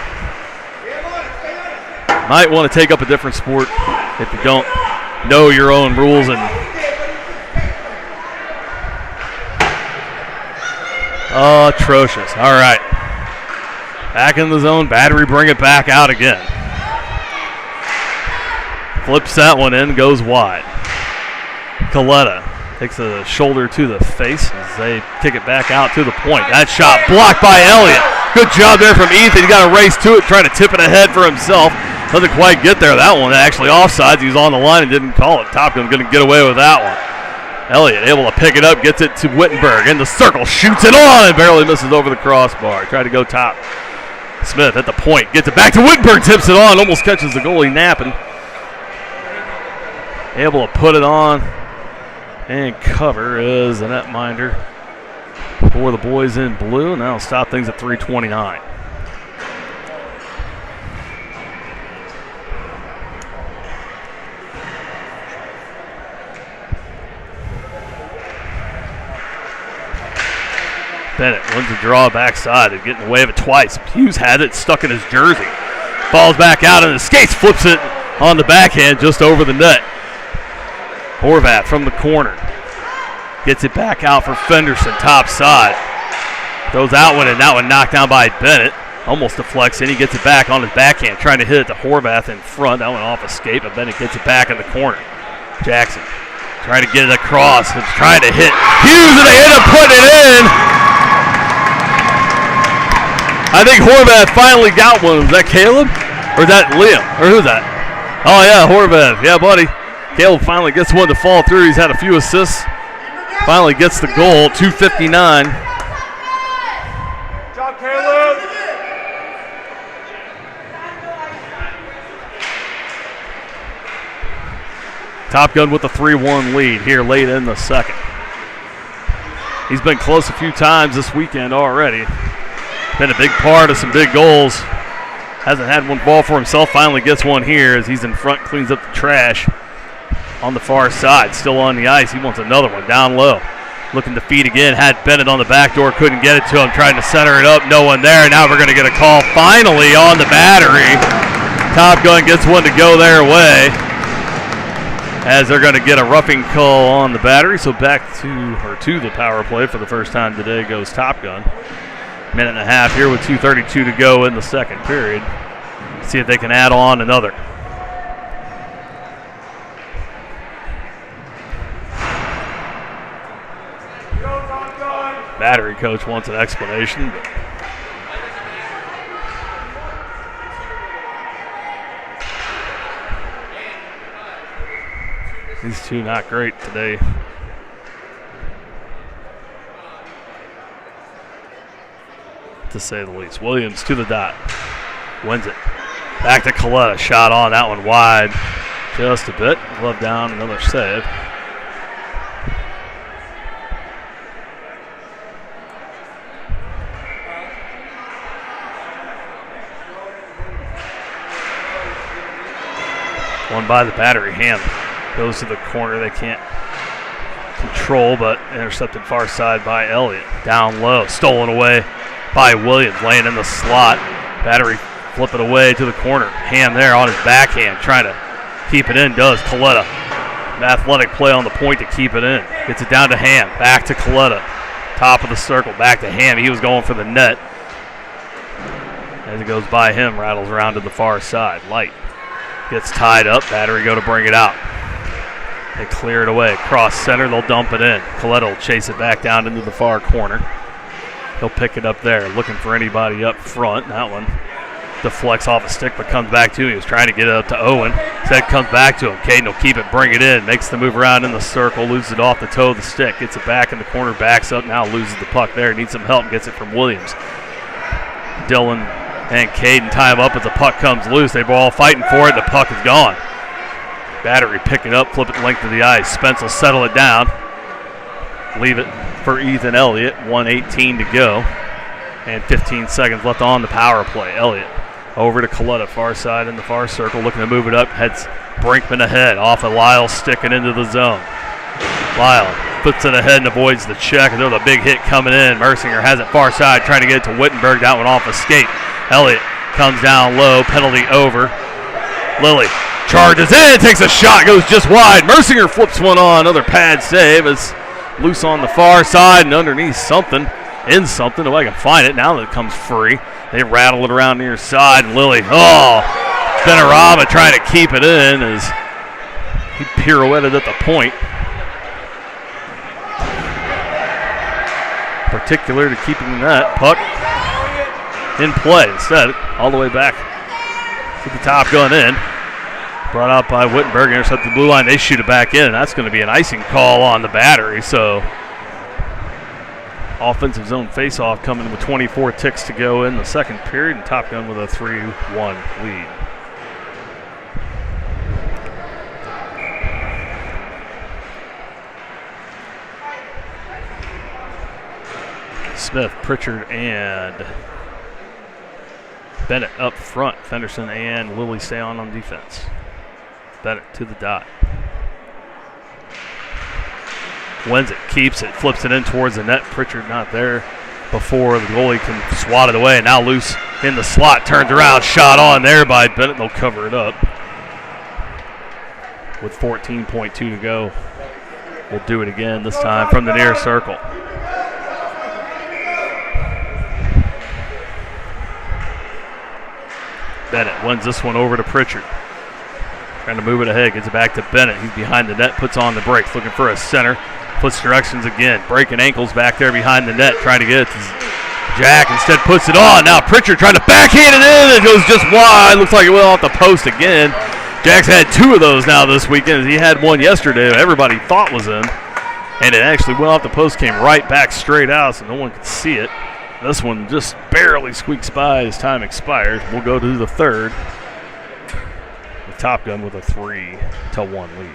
Might want to take up a different sport if you don't know your own rules. And atrocious. All right. Back in the zone. Battery bring it back out again. Flips that one in, goes wide. Coletta takes a shoulder to the face as they kick it back out to the point. That shot blocked by Elliott. Good job there from Ethan. He got a race to it, trying to tip it ahead for himself. Doesn't quite get there. That one actually offsides. He was on the line and didn't call it. Top Gun going to get away with that one. Elliott able to pick it up, gets it to Wittenberg. In the circle, shoots it on and barely misses over the crossbar. Tried to go top. Smith at the point, gets it back to Wittenberg, tips it on, almost catches the goalie napping. Able to put it on and cover is the netminder for the boys in blue. Now stop things at 3:29. Bennett wins the draw backside and getting away with it twice. Hughes had it stuck in his jersey. Falls back out on his skates, flips it on the backhand just over the net. Horvath from the corner. Gets it back out for Fenderson, top side. Throws that one, and that one knocked down by Bennett. Almost deflects in. He gets it back on his backhand, trying to hit it to Horvath in front. That one off escape, but Bennett gets it back in the corner. Jackson trying to get it across. And trying to hit Hughes, and they end up putting it in. I think Horvath finally got one. Was that Caleb? Or is that Liam? Or who's that? Oh, yeah, Horvath. Yeah, buddy. Caleb finally gets one to fall through. He's had a few assists. Finally gets the goal, 2:59. Good job, Caleb. Top Gun with a 3-1 lead here late in the second. He's been close a few times this weekend already. Been a big part of some big goals. Hasn't had one ball for himself. Finally gets one here as he's in front, cleans up the trash on the far side. Still on the ice. He wants another one down low. Looking to feed again. Had Bennett on the back door. Couldn't get it to him. Trying to center it up. No one there. Now we're going to get a call finally on the Battery. Top Gun gets one to go their way, as they're going to get a roughing call on the Battery. So back to the power play for the first time today goes Top Gun. Minute and a half here with 2:32 to go in the second period. See if they can add on another. Battery coach wants an explanation. But These two not great today. To say the least. Williams to the dot. Wins it. Back to Coletta. Shot on. That one wide. Just a bit. Glove down. Another save. One by the battery. Ham goes to the corner. They can't control, but intercepted far side by Elliott. Down low. Stolen away by Williams. Laying in the slot. Battery flip it away to the corner. Ham there on his backhand. Trying to keep it in. Does Coletta. An athletic play on the point to keep it in. Gets it down to Ham. Back to Coletta. Top of the circle. Back to Ham. He was going for the net. As it goes by him, rattles around to the far side. Light. Gets tied up. Battery go to bring it out. They clear it away. Cross center. They'll dump it in. Coletta will chase it back down into the far corner. He'll pick it up there. Looking for anybody up front. That one deflects off a stick but comes back to him. He was trying to get it up to Owen. Instead comes back to him. Caden will keep it, bring it in. Makes the move around in the circle. Loses it off the toe of the stick. Gets it back in the corner. Backs up. Now loses the puck there. Needs some help. Gets it from Williams. Dylan and Caden tie him up as the puck comes loose. They're all fighting for it. The puck is gone. Battery pick it up, flip it length of the ice. Spence will settle it down. Leave it for Ethan Elliott. 1:18 to go. And 15 seconds left on the power play. Elliott over to Coletta, far side in the far circle. Looking to move it up. Heads Brinkman ahead. Off of Lyle, sticking into the zone. Lyle puts it ahead and avoids the check. There's a big hit coming in. Mercinger has it far side, trying to get it to Wittenberg. That one off a skate. Elliott comes down low, penalty over. Lilly charges in, takes a shot, goes just wide. Mercinger flips one on, another pad save. It's loose on the far side and underneath something, in something. Nobody can find it. Now that it comes free, they rattle it around near side. And Lilly, Benarama trying to keep it in as he pirouetted at the point. Particular to keeping that puck in play. Instead, all the way back to the top, going in. Brought out by Wittenberg, intercepted the blue line. They shoot it back in. That's going to be an icing call on the battery. So, offensive zone faceoff coming with 24 ticks to go in the second period, and Top Gun with a 3-1 lead. Smith, Pritchard, and Bennett up front. Fenderson and Lilly stay on defense. Bennett to the dot. Wins it, keeps it, flips it in towards the net. Pritchard not there before the goalie can swat it away. Now loose in the slot, turns around, shot on there by Bennett. They'll cover it up. With 14.2 to go, we'll do it again, this time from the near circle. Bennett wins this one over to Pritchard. Trying to move it ahead, gets it back to Bennett. He's behind the net, puts on the brakes, looking for a center. Puts directions again, breaking ankles back there behind the net, trying to get it to Jack. Instead puts it on. Now Pritchard trying to backhand it in. It goes just wide. Looks like it went off the post again. Jack's had two of those now this weekend. He had one yesterday that everybody thought was in. And it actually went off the post, came right back straight out so no one could see it. This one just barely squeaks by as time expires. We'll go to the third. The Top Gun with a 3-1 lead.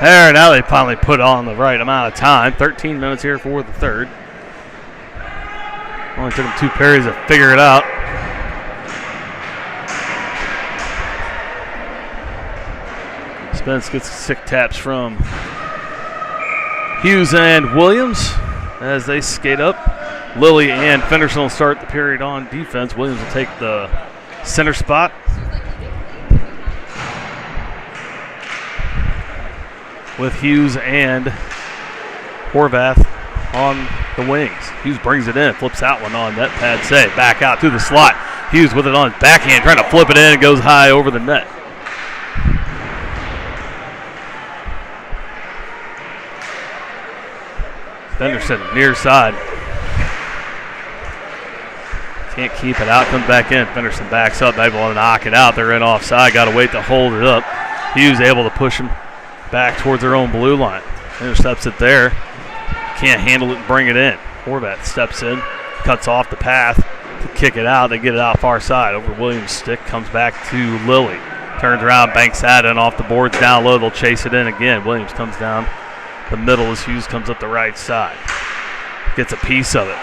There, now they finally put on the right amount of time. 13 minutes here for the third. Only took them 2 periods to figure it out. Spence gets sick taps from Hughes and Williams as they skate up. Lilly and Fenderson will start the period on defense. Williams will take the center spot. With Hughes and Horvath on the wings. Hughes brings it in, flips that one on net pad save. Back out to the slot. Hughes with it on his backhand, trying to flip it in. It goes high over the net. Fenderson near side. Can't keep it out, comes back in. Fenderson backs up, able to knock it out. They're in offside, got to wait to hold it up. Hughes able to push him back towards their own blue line. Intercepts it there. Can't handle it and bring it in. Horvath steps in, cuts off the path to kick it out. They get it out far side over Williams' stick. Comes back to Lilly. Turns around, banks that in off the boards down low. They'll chase it in again. Williams comes down the middle as Hughes comes up the right side. Gets a piece of it.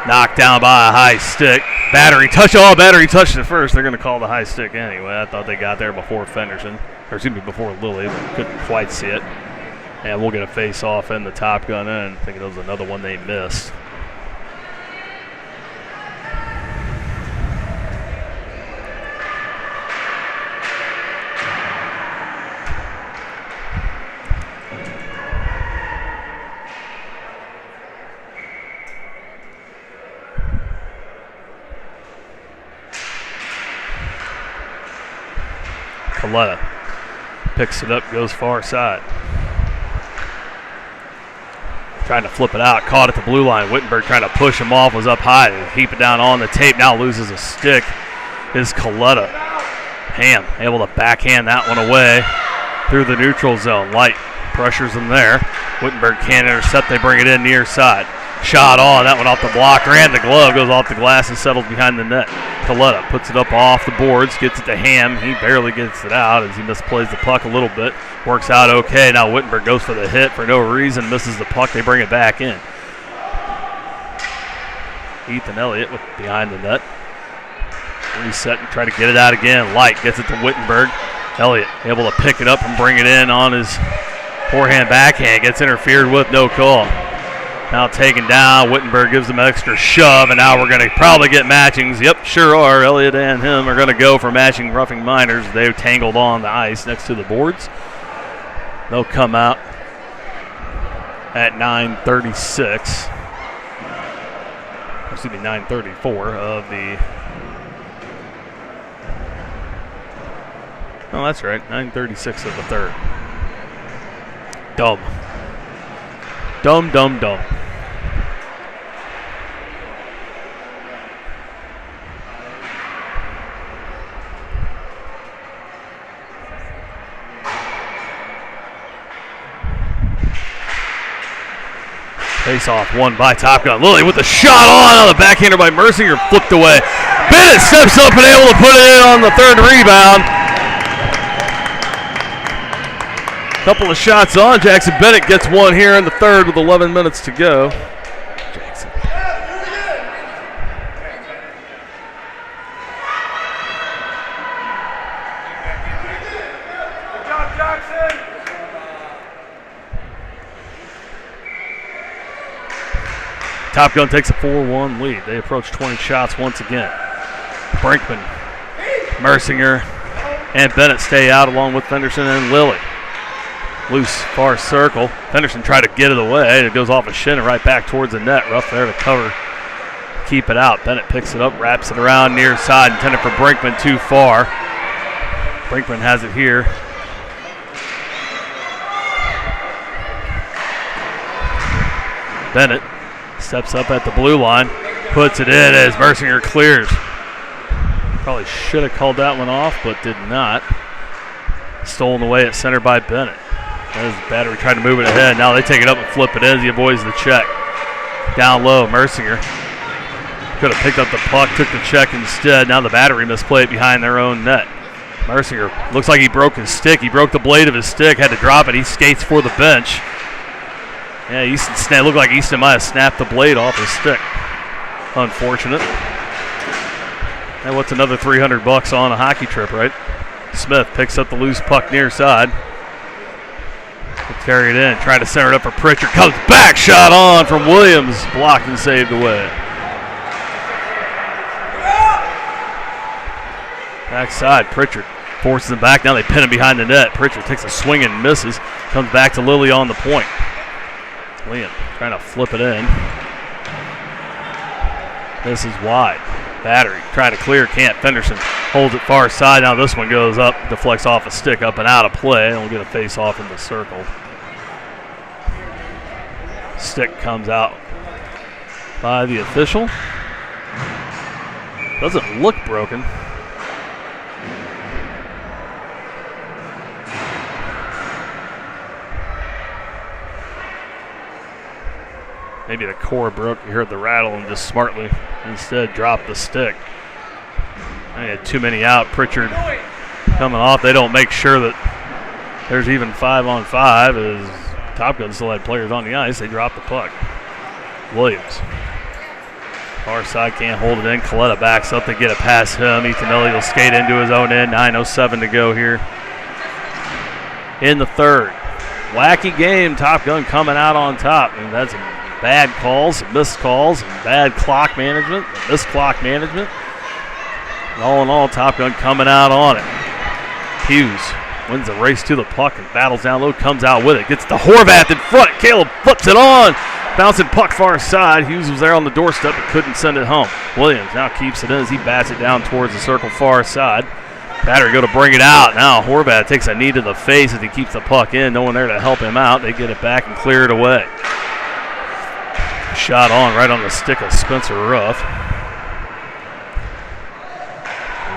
Knocked down by a high stick. Battery touch. Oh, Battery touched it first. They're going to call the high stick anyway. I thought they got there before Fenderson. Or excuse me, before Lilly, but couldn't quite see it. And we'll get a face-off in the Top Gun end. I think it was another one they missed. Coletta picks it up, goes far side. Trying to flip it out, caught at the blue line. Wittenberg trying to push him off, was up high. Keep it down on the tape, now loses a stick. Is Coletta. Ham able to backhand that one away through the neutral zone. Light pressures him there. Wittenberg can't intercept, they bring it in near side. Shot on, that one off the blocker and the glove, goes off the glass and settles behind the net. Coletta puts it up off the boards, gets it to Ham. He barely gets it out as he misplays the puck a little bit. Works out okay. Now Wittenberg goes for the hit for no reason, misses the puck. They bring it back in. Ethan Elliott with behind the net. Reset and try to get it out again. Light gets it to Wittenberg. Elliott able to pick it up and bring it in on his forehand backhand. Gets interfered with, no call. Now taken down, Wittenberg gives him an extra shove, and now we're going to probably get matchings. Yep, sure are. Elliott and him are going to go for matching roughing minors. They've tangled on the ice next to the boards. They'll come out at 9:36. Excuse me, 9:34 of the. Oh, that's right, 9:36 of the third. Dumb. Dumb, dumb, dumb. Face-off won by Top Gun. Lilly with the shot on the backhander by Mercier, flipped away. Bennett steps up and able to put it in on the third rebound. Couple of shots on. Jackson Bennett gets one here in the third with 11 minutes to go. Jackson. Good job, Jackson. Top Gun takes a 4-1 lead. They approach 20 shots once again. Brinkman, Mercier, and Bennett stay out along with Fenderson and Lilly. Loose far circle. Fenderson tried to get it away. It goes off a shin and right back towards the net. Rough there to cover. Keep it out. Bennett picks it up, wraps it around near side. Intended for Brinkman, too far. Brinkman has it here. Bennett steps up at the blue line. Puts it in as Mercier clears. Probably should have called that one off, but did not. Stolen away at center by Bennett. As the Battery tried to move it ahead. Now they take it up and flip it in as he avoids the check. Down low, Mercier could have picked up the puck, took the check instead. Now the Battery misplayed behind their own net. Mercier looks like he broke his stick. He broke the blade of his stick, had to drop it. He skates for the bench. Yeah, Easton looked like Easton might have snapped the blade off his stick. Unfortunate. And what's another $300 on a hockey trip, right? Smith picks up the loose puck near side. Carry it in, try to center it up for Pritchard. Comes back, shot on from Williams. Blocked and saved away. Backside, Pritchard forces him back. Now they pin him behind the net. Pritchard takes a swing and misses. Comes back to Lilly on the point. Liam trying to flip it in. This is wide. Battery trying to clear, can't. Fenderson holds it far side. Now this one goes up, deflects off a stick, up and out of play. And we'll get a face off in the circle. Stick comes out by the official. Doesn't look broken. Maybe the core broke. You heard the rattle and just smartly instead dropped the stick. They had too many out. Pritchard coming off. They don't make sure that there's even 5-on-5 as Top Gun still had players on the ice. They drop the puck. Williams. Far side can't hold it in. Coletta backs up to get it past him. Etanelli will skate into his own end. 9:07 to go here in the third. Wacky game. Top Gun coming out on top. And that's bad calls, missed calls, and bad clock management, missed clock management. And all in all, Top Gun coming out on it. Hughes wins the race to the puck and battles down low, comes out with it, gets to Horvath in front. Caleb flips it on. Bouncing puck far side. Hughes was there on the doorstep but couldn't send it home. Williams now keeps it in as he bats it down towards the circle far side. Battery go to bring it out. Now Horvath takes a knee to the face as he keeps the puck in. No one there to help him out. They get it back and clear it away. Shot on right on the stick of Spencer Ruff.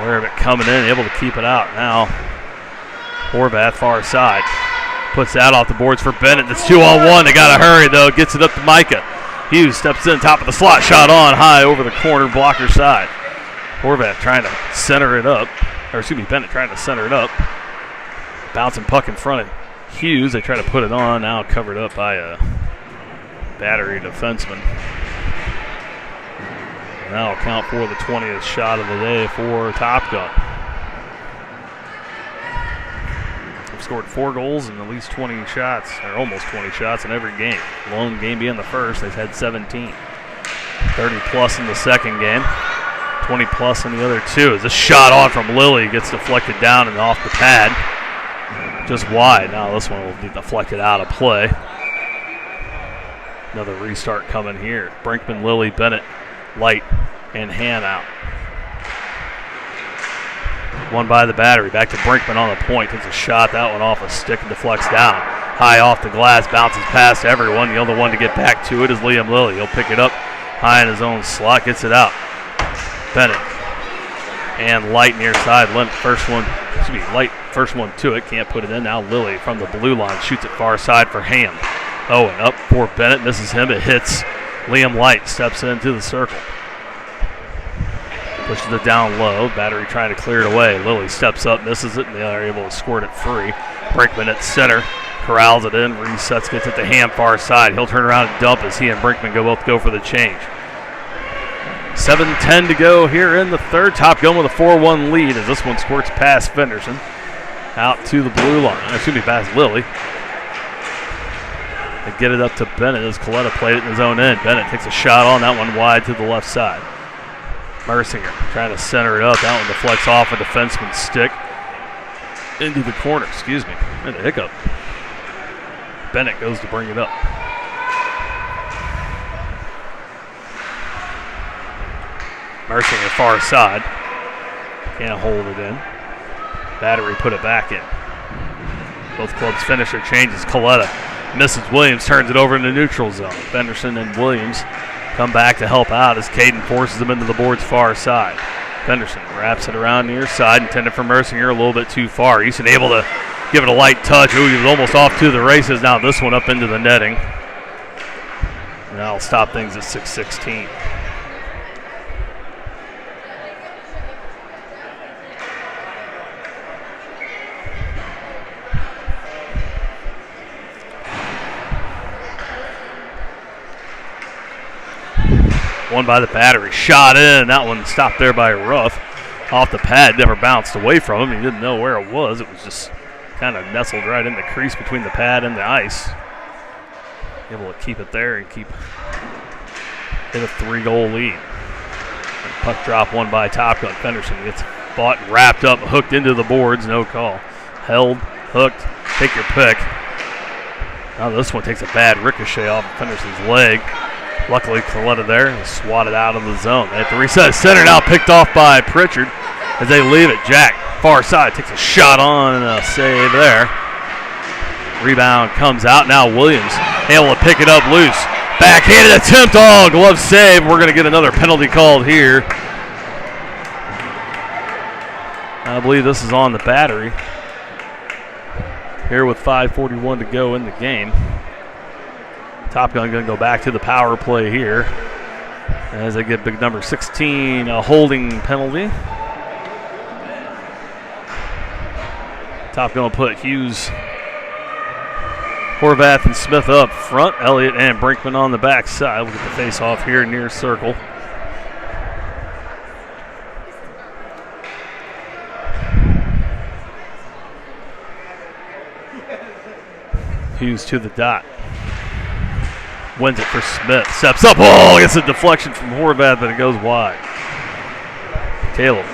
Aware of it coming in, able to keep it out. Now Horvath far side. Puts that off the boards for Bennett. It's 2-on-1. They got to hurry though. Gets it up to Micah. Hughes steps in, top of the slot. Shot on high over the corner blocker side. Horvath trying to center it up. Or excuse me, Bennett trying to center it up. Bouncing puck in front of Hughes. They try to put it on. Now covered up by a Battery defenseman. And that'll count for the 20th shot of the day for Top Gun. They've scored 4 goals and at least 20 shots, or almost 20 shots in every game. Lone game being the first, they've had 17. 30 plus in the second game. 20 plus in the other 2. As this shot on from Lilly gets deflected down and off the pad. Just wide. Now this one will be deflected out of play. Another restart coming here. Brinkman, Lilly, Bennett, Light, and Ham out. One by the Battery. Back to Brinkman on the point. Takes a shot. That one off a stick and deflects down. High off the glass. Bounces past everyone. The only one to get back to it is Liam Lilly. He'll pick it up high in his own slot. Gets it out. Bennett and Light near side. Light first one to it. Can't put it in. Now Lilly from the blue line shoots it far side for Ham. Oh, and up for Bennett. Misses him. It hits Liam Light. Steps into the circle. Pushes it down low. Battery trying to clear it away. Lilly steps up, misses it, and they are able to squirt it free. Brinkman at center. Corrals it in. Resets, gets it to Ham far side. He'll turn around and dump as he and Brinkman both go for the change. 7:10 to go here in the third. Top Gun with a 4-1 lead as this one squirts past Fenderson. Out to the blue line. Excuse me, past Lilly. They get it up to Bennett as Coletta played it in his own end. Bennett takes a shot on that one wide to the left side. Mercinger trying to center it up. That one deflects off a defenseman's stick into the corner. Excuse me. I had a hiccup. Bennett goes to bring it up. Mercinger far side. Can't hold it in. Battery put it back in. Both clubs finish their changes. Coletta misses Williams, turns it over in the neutral zone. Fenderson and Williams come back to help out as Caden forces them into the board's far side. Fenderson wraps it around near side, intended for Mercinger, a little bit too far. Easton able to give it a light touch. Ooh, he was almost off to the races. Now this one up into the netting. And that'll stop things at 6:16. One by the Battery, shot in. That one stopped there by Ruff. Off the pad, never bounced away from him. He didn't know where it was. It was just kind of nestled right in the crease between the pad and the ice. Able to keep it there and hit a 3-goal lead. Puck drop won by Top Gun. Fenderson gets fought, wrapped up, hooked into the boards, no call. Held, hooked, take your pick. Now this one takes a bad ricochet off of Fenderson's leg. Luckily Coletta there and swatted out of the zone. They have to reset center now, picked off by Pritchard. As they leave it, Jack, far side, takes a shot on and a save there. Rebound comes out, now Williams able to pick it up loose. Backhanded attempt, glove save. We're going to get another penalty called here. I believe this is on the Battery. Here with 5:41 to go in the game. Top Gun going to go back to the power play here as they get big number 16, a holding penalty. Top Gun will put Hughes, Horvath, and Smith up front. Elliott and Brinkman on the back side. We'll get the face off here near circle. Hughes to the dot. Wins it for Smith. Steps up. Gets a deflection from Horvath, but it goes wide. Caleb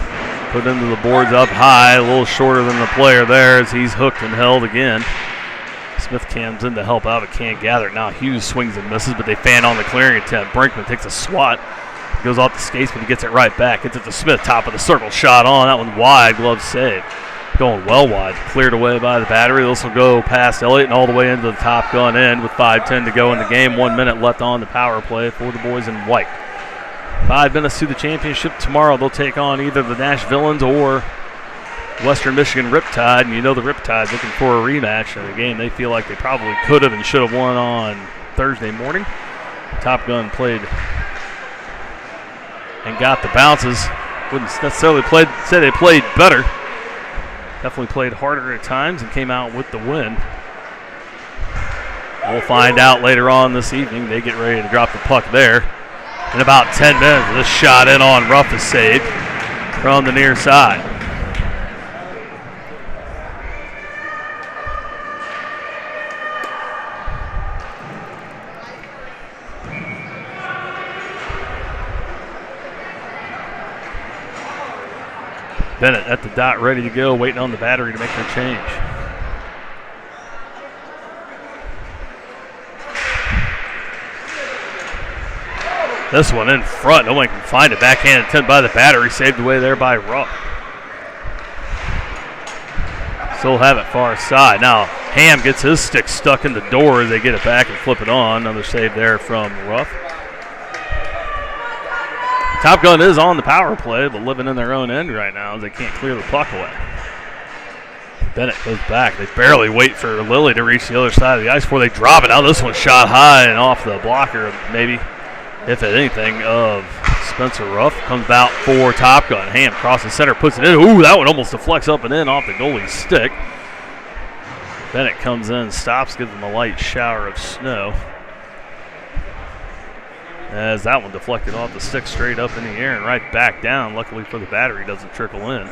put into the boards up high, a little shorter than the player there as he's hooked and held again. Smith comes in to help out, but can't gather it. Now Hughes swings and misses, but they fan on the clearing attempt. Brinkman takes a swat. Goes off the skates, but he gets it right back. Gets it to Smith, top of the circle. Shot on. That one wide. Glove save. Going well wide. Cleared away by the Battery. This will go past Elliott and all the way into the Top Gun end with 5:10 to go in the game. 1 minute left on the power play for the boys in white. 5 minutes to the championship. Tomorrow they'll take on either the Nash Villains or Western Michigan Riptide, and you know the Riptide's looking for a rematch in a game they feel like they probably could have and should have won on Thursday morning. Top Gun played and got the bounces. Wouldn't necessarily say they played better. Definitely played harder at times and came out with the win. We'll find out later on this evening. They get ready to drop the puck there. In about 10 minutes, this shot in on Ruff is saved from the near side. Bennett at the dot, ready to go, waiting on the Battery to make their change. This one in front, no one can find it. Backhand attempt by the Battery, saved away there by Ruff. Still have it far side. Now Ham gets his stick stuck in the door as they get it back and flip it on. Another save there from Ruff. Top Gun is on the power play, but living in their own end right now as they can't clear the puck away. Bennett goes back. They barely wait for Lilly to reach the other side of the ice before they drop it. Now this one's shot high and off the blocker, maybe, if at anything, of Spencer Ruff. Comes out for Top Gun. Ham crosses center, puts it in. Ooh, that one almost deflects up and in off the goalie's stick. Bennett comes in, stops, gives them a light shower of snow. As that one deflected off the stick straight up in the air and right back down. Luckily for the Battery, doesn't trickle in.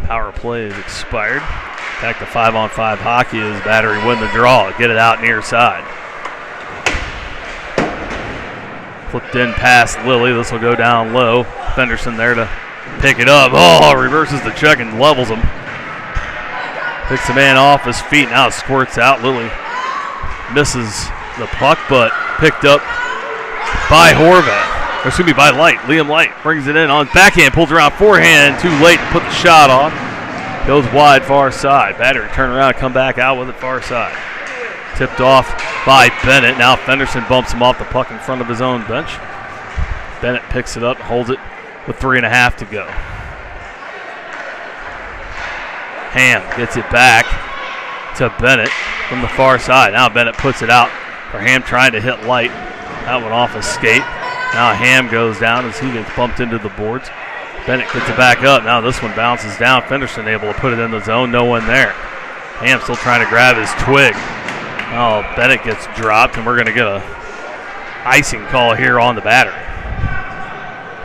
Power play is expired. Back to 5-on-5 hockey as Battery win the draw. Get it out near side. Flipped in past Lilly. This will go down low. Fenderson there to pick it up. Reverses the check and levels him. Picks the man off his feet. Now it squirts out. Lilly misses the puck, but picked up by Horvath. Or excuse me, by Light. Liam Light brings it in on backhand, pulls around forehand, too late to put the shot off. Goes wide far side. Battery turn around, come back out with it far side. Tipped off by Bennett. Now Fenderson bumps him off the puck in front of his own bench. Bennett picks it up, holds it with 3.5 to go. Ham gets it back to Bennett from the far side. Now Bennett puts it out for Ham trying to hit Light. That one off his skate. Now Ham goes down as he gets bumped into the boards. Bennett gets it back up. Now this one bounces down. Fenderson able to put it in the zone. No one there. Ham still trying to grab his twig. Bennett gets dropped, and we're going to get a icing call here on the Battery.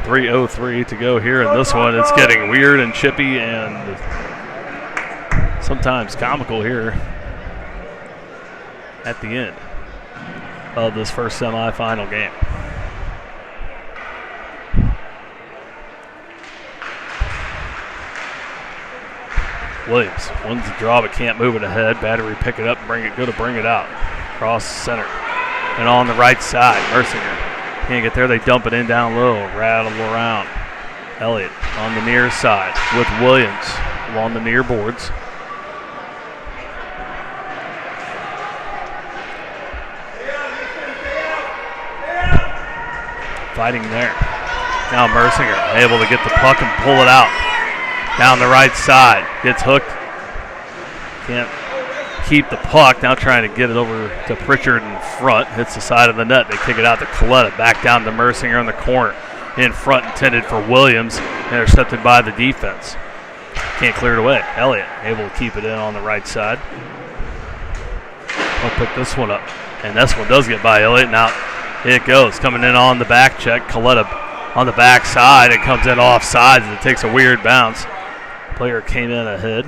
3:03 to go here in this one. It's getting weird and chippy, and sometimes comical here at the end of this first semifinal game. Williams wins the draw but can't move it ahead. Battery pick it up and bring it out. Cross center. And on the right side, Mercinger can't get there. They dump it in down low, rattle around. Elliott on the near side with Williams along the near boards. Fighting there. Now Mercinger able to get the puck and pull it out. Down the right side. Gets hooked. Can't keep the puck. Now trying to get it over to Pritchard in front. Hits the side of the net. They kick it out to Coletta. Back down to Mercinger in the corner. In front intended for Williams. Intercepted by the defense. Can't clear it away. Elliott able to keep it in on the right side. I'll pick this one up. And this one does get by Elliott. Now it goes. Coming in on the back check. Coletta on the back side. It comes in off sides. It takes a weird bounce. Player came in ahead.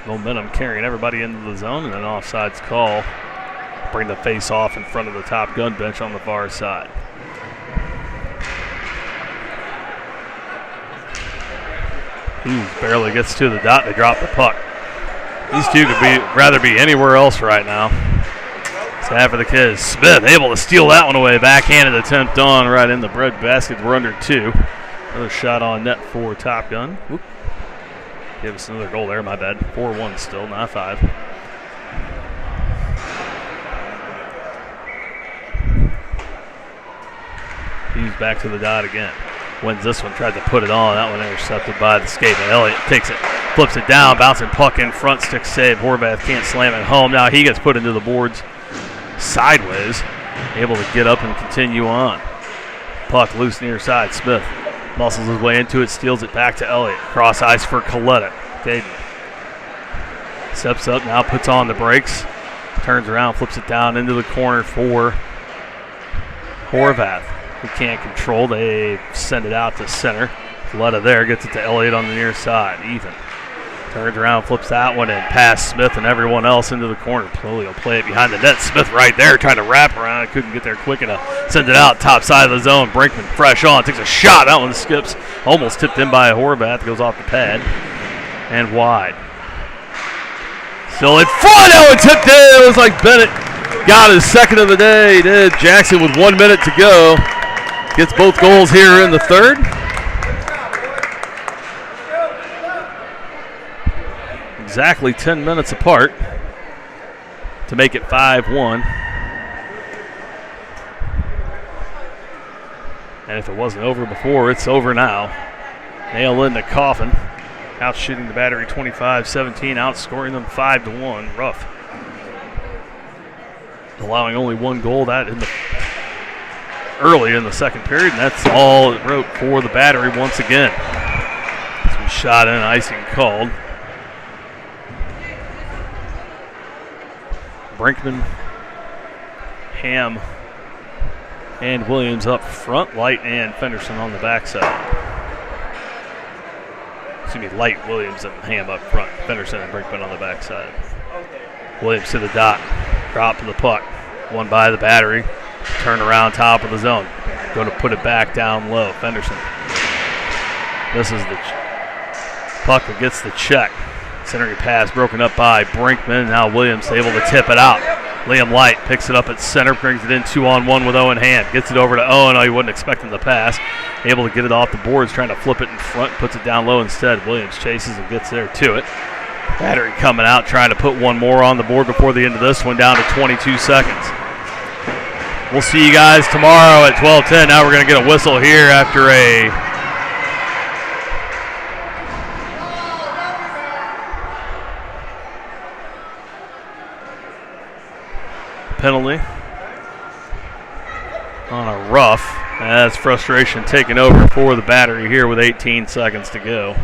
Momentum carrying everybody into the zone, and an offsides call. Bring the face off in front of the Top Gun bench on the far side. Hughes barely gets to the dot. They drop the puck. These two could rather be anywhere else right now. Sad for the kids. Smith able to steal that one away. Backhanded attempt on right in the bread basket. We're under 2. Another shot on net for Top Gun. Whoop. Give us another goal there, my bad. 4-1 still, not 5. Hughes back to the dot again. Wins this one, tried to put it on. That one intercepted by the skate. Elliott takes it, flips it down, bouncing puck in front, stick save. Horvath can't slam it home. Now he gets put into the boards sideways. Able to get up and continue on. Puck loose near side. Smith muscles his way into it, steals it back to Elliott. Cross ice for Coletta. Caden steps up now, puts on the brakes, turns around, flips it down into the corner for Horvath, who can't control. They send it out to center. Coletta there gets it to Elliott on the near side. Ethan turns around, flips that one in past Smith and everyone else into the corner. He'll play it behind the net. Smith right there trying to wrap around. Couldn't get there quick enough. Sends it out top side of the zone. Brinkman fresh on. Takes a shot. That one skips. Almost tipped in by Horvath. Goes off the pad. And wide. Still in front. That one tipped in. It was like Bennett got his second of the day. He did. Jackson with 1 minute to go. Gets both goals here in the third. Exactly 10 minutes apart to make it 5-1. And if it wasn't over before, it's over now. Nail in the coffin. Out shooting the Battery 25-17, outscoring them 5-1. Rough. Allowing only one goal that early in the second period, and that's all it wrote for the Battery once again. Some shot in, icing called. Brinkman, Ham, and Williams up front. Light and Fenderson on the backside. Excuse me, Light, Williams, and Ham up front. Fenderson and Brinkman on the backside. Williams to the dot. Drop to the puck. Won by the Battery. Turn around top of the zone. Going to put it back down low. Fenderson. This is the puck that gets the check. Centering pass broken up by Brinkman. Now Williams able to tip it out. Liam Light picks it up at center, brings it in 2-on-1 with Owen Hand. Gets it over to Owen. Oh, he wasn't expecting the pass. Able to get it off the boards, trying to flip it in front, puts it down low instead. Williams chases and gets there to it. Battery coming out, trying to put one more on the board before the end of this one, down to 22 seconds. We'll see you guys tomorrow at 12:10. Now we're going to get a whistle here after a penalty on a rough. That's frustration taking over for the Battery here with 18 seconds to go.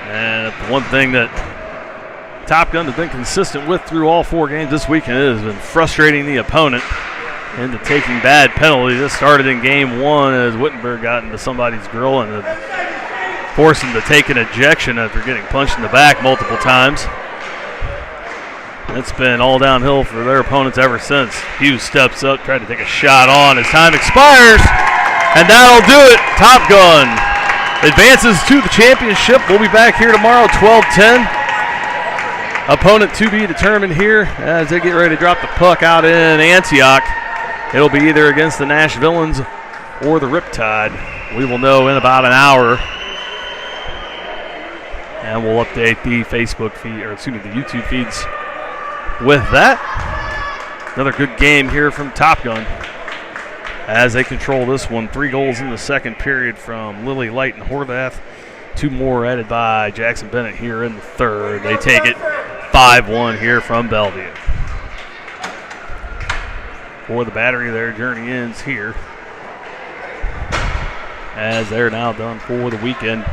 And one thing that Top Gun has been consistent with through all 4 games this weekend has been frustrating the opponent. into taking bad penalties. This started in game 1 as Wittenberg got into somebody's grill and forced him to take an ejection after getting punched in the back multiple times. It's been all downhill for their opponents ever since. Hughes steps up, tried to take a shot on. His time expires, and that'll do it. Top Gun advances to the championship. We'll be back here tomorrow, 12-10. Opponent to be determined here as they get ready to drop the puck out in Antioch. It'll be either against the Nash Villains or the Riptide. We will know in about an hour. And we'll update the Facebook feed, or excuse me, the YouTube feeds with that. Another good game here from Top Gun as they control this one. 3 goals in the second period from Lily Light and Horvath. 2 more added by Jackson Bennett here in the third. They take it 5-1 here from Bellevue. For the Battery, their journey ends here as they're now done for the weekend.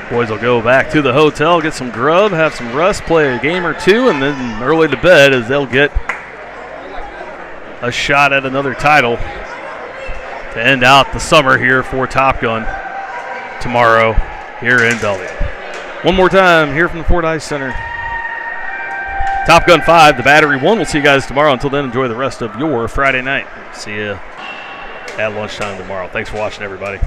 Boys will go back to the hotel, get some grub, have some rest, play a game or 2, and then early to bed as they'll get a shot at another title to end out the summer here for Top Gun tomorrow here in Bellevue. One more time here from the Fordyce Center. Top Gun 5, the Battery 1. We'll see you guys tomorrow. Until then, enjoy the rest of your Friday night. See you at lunchtime tomorrow. Thanks for watching, everybody.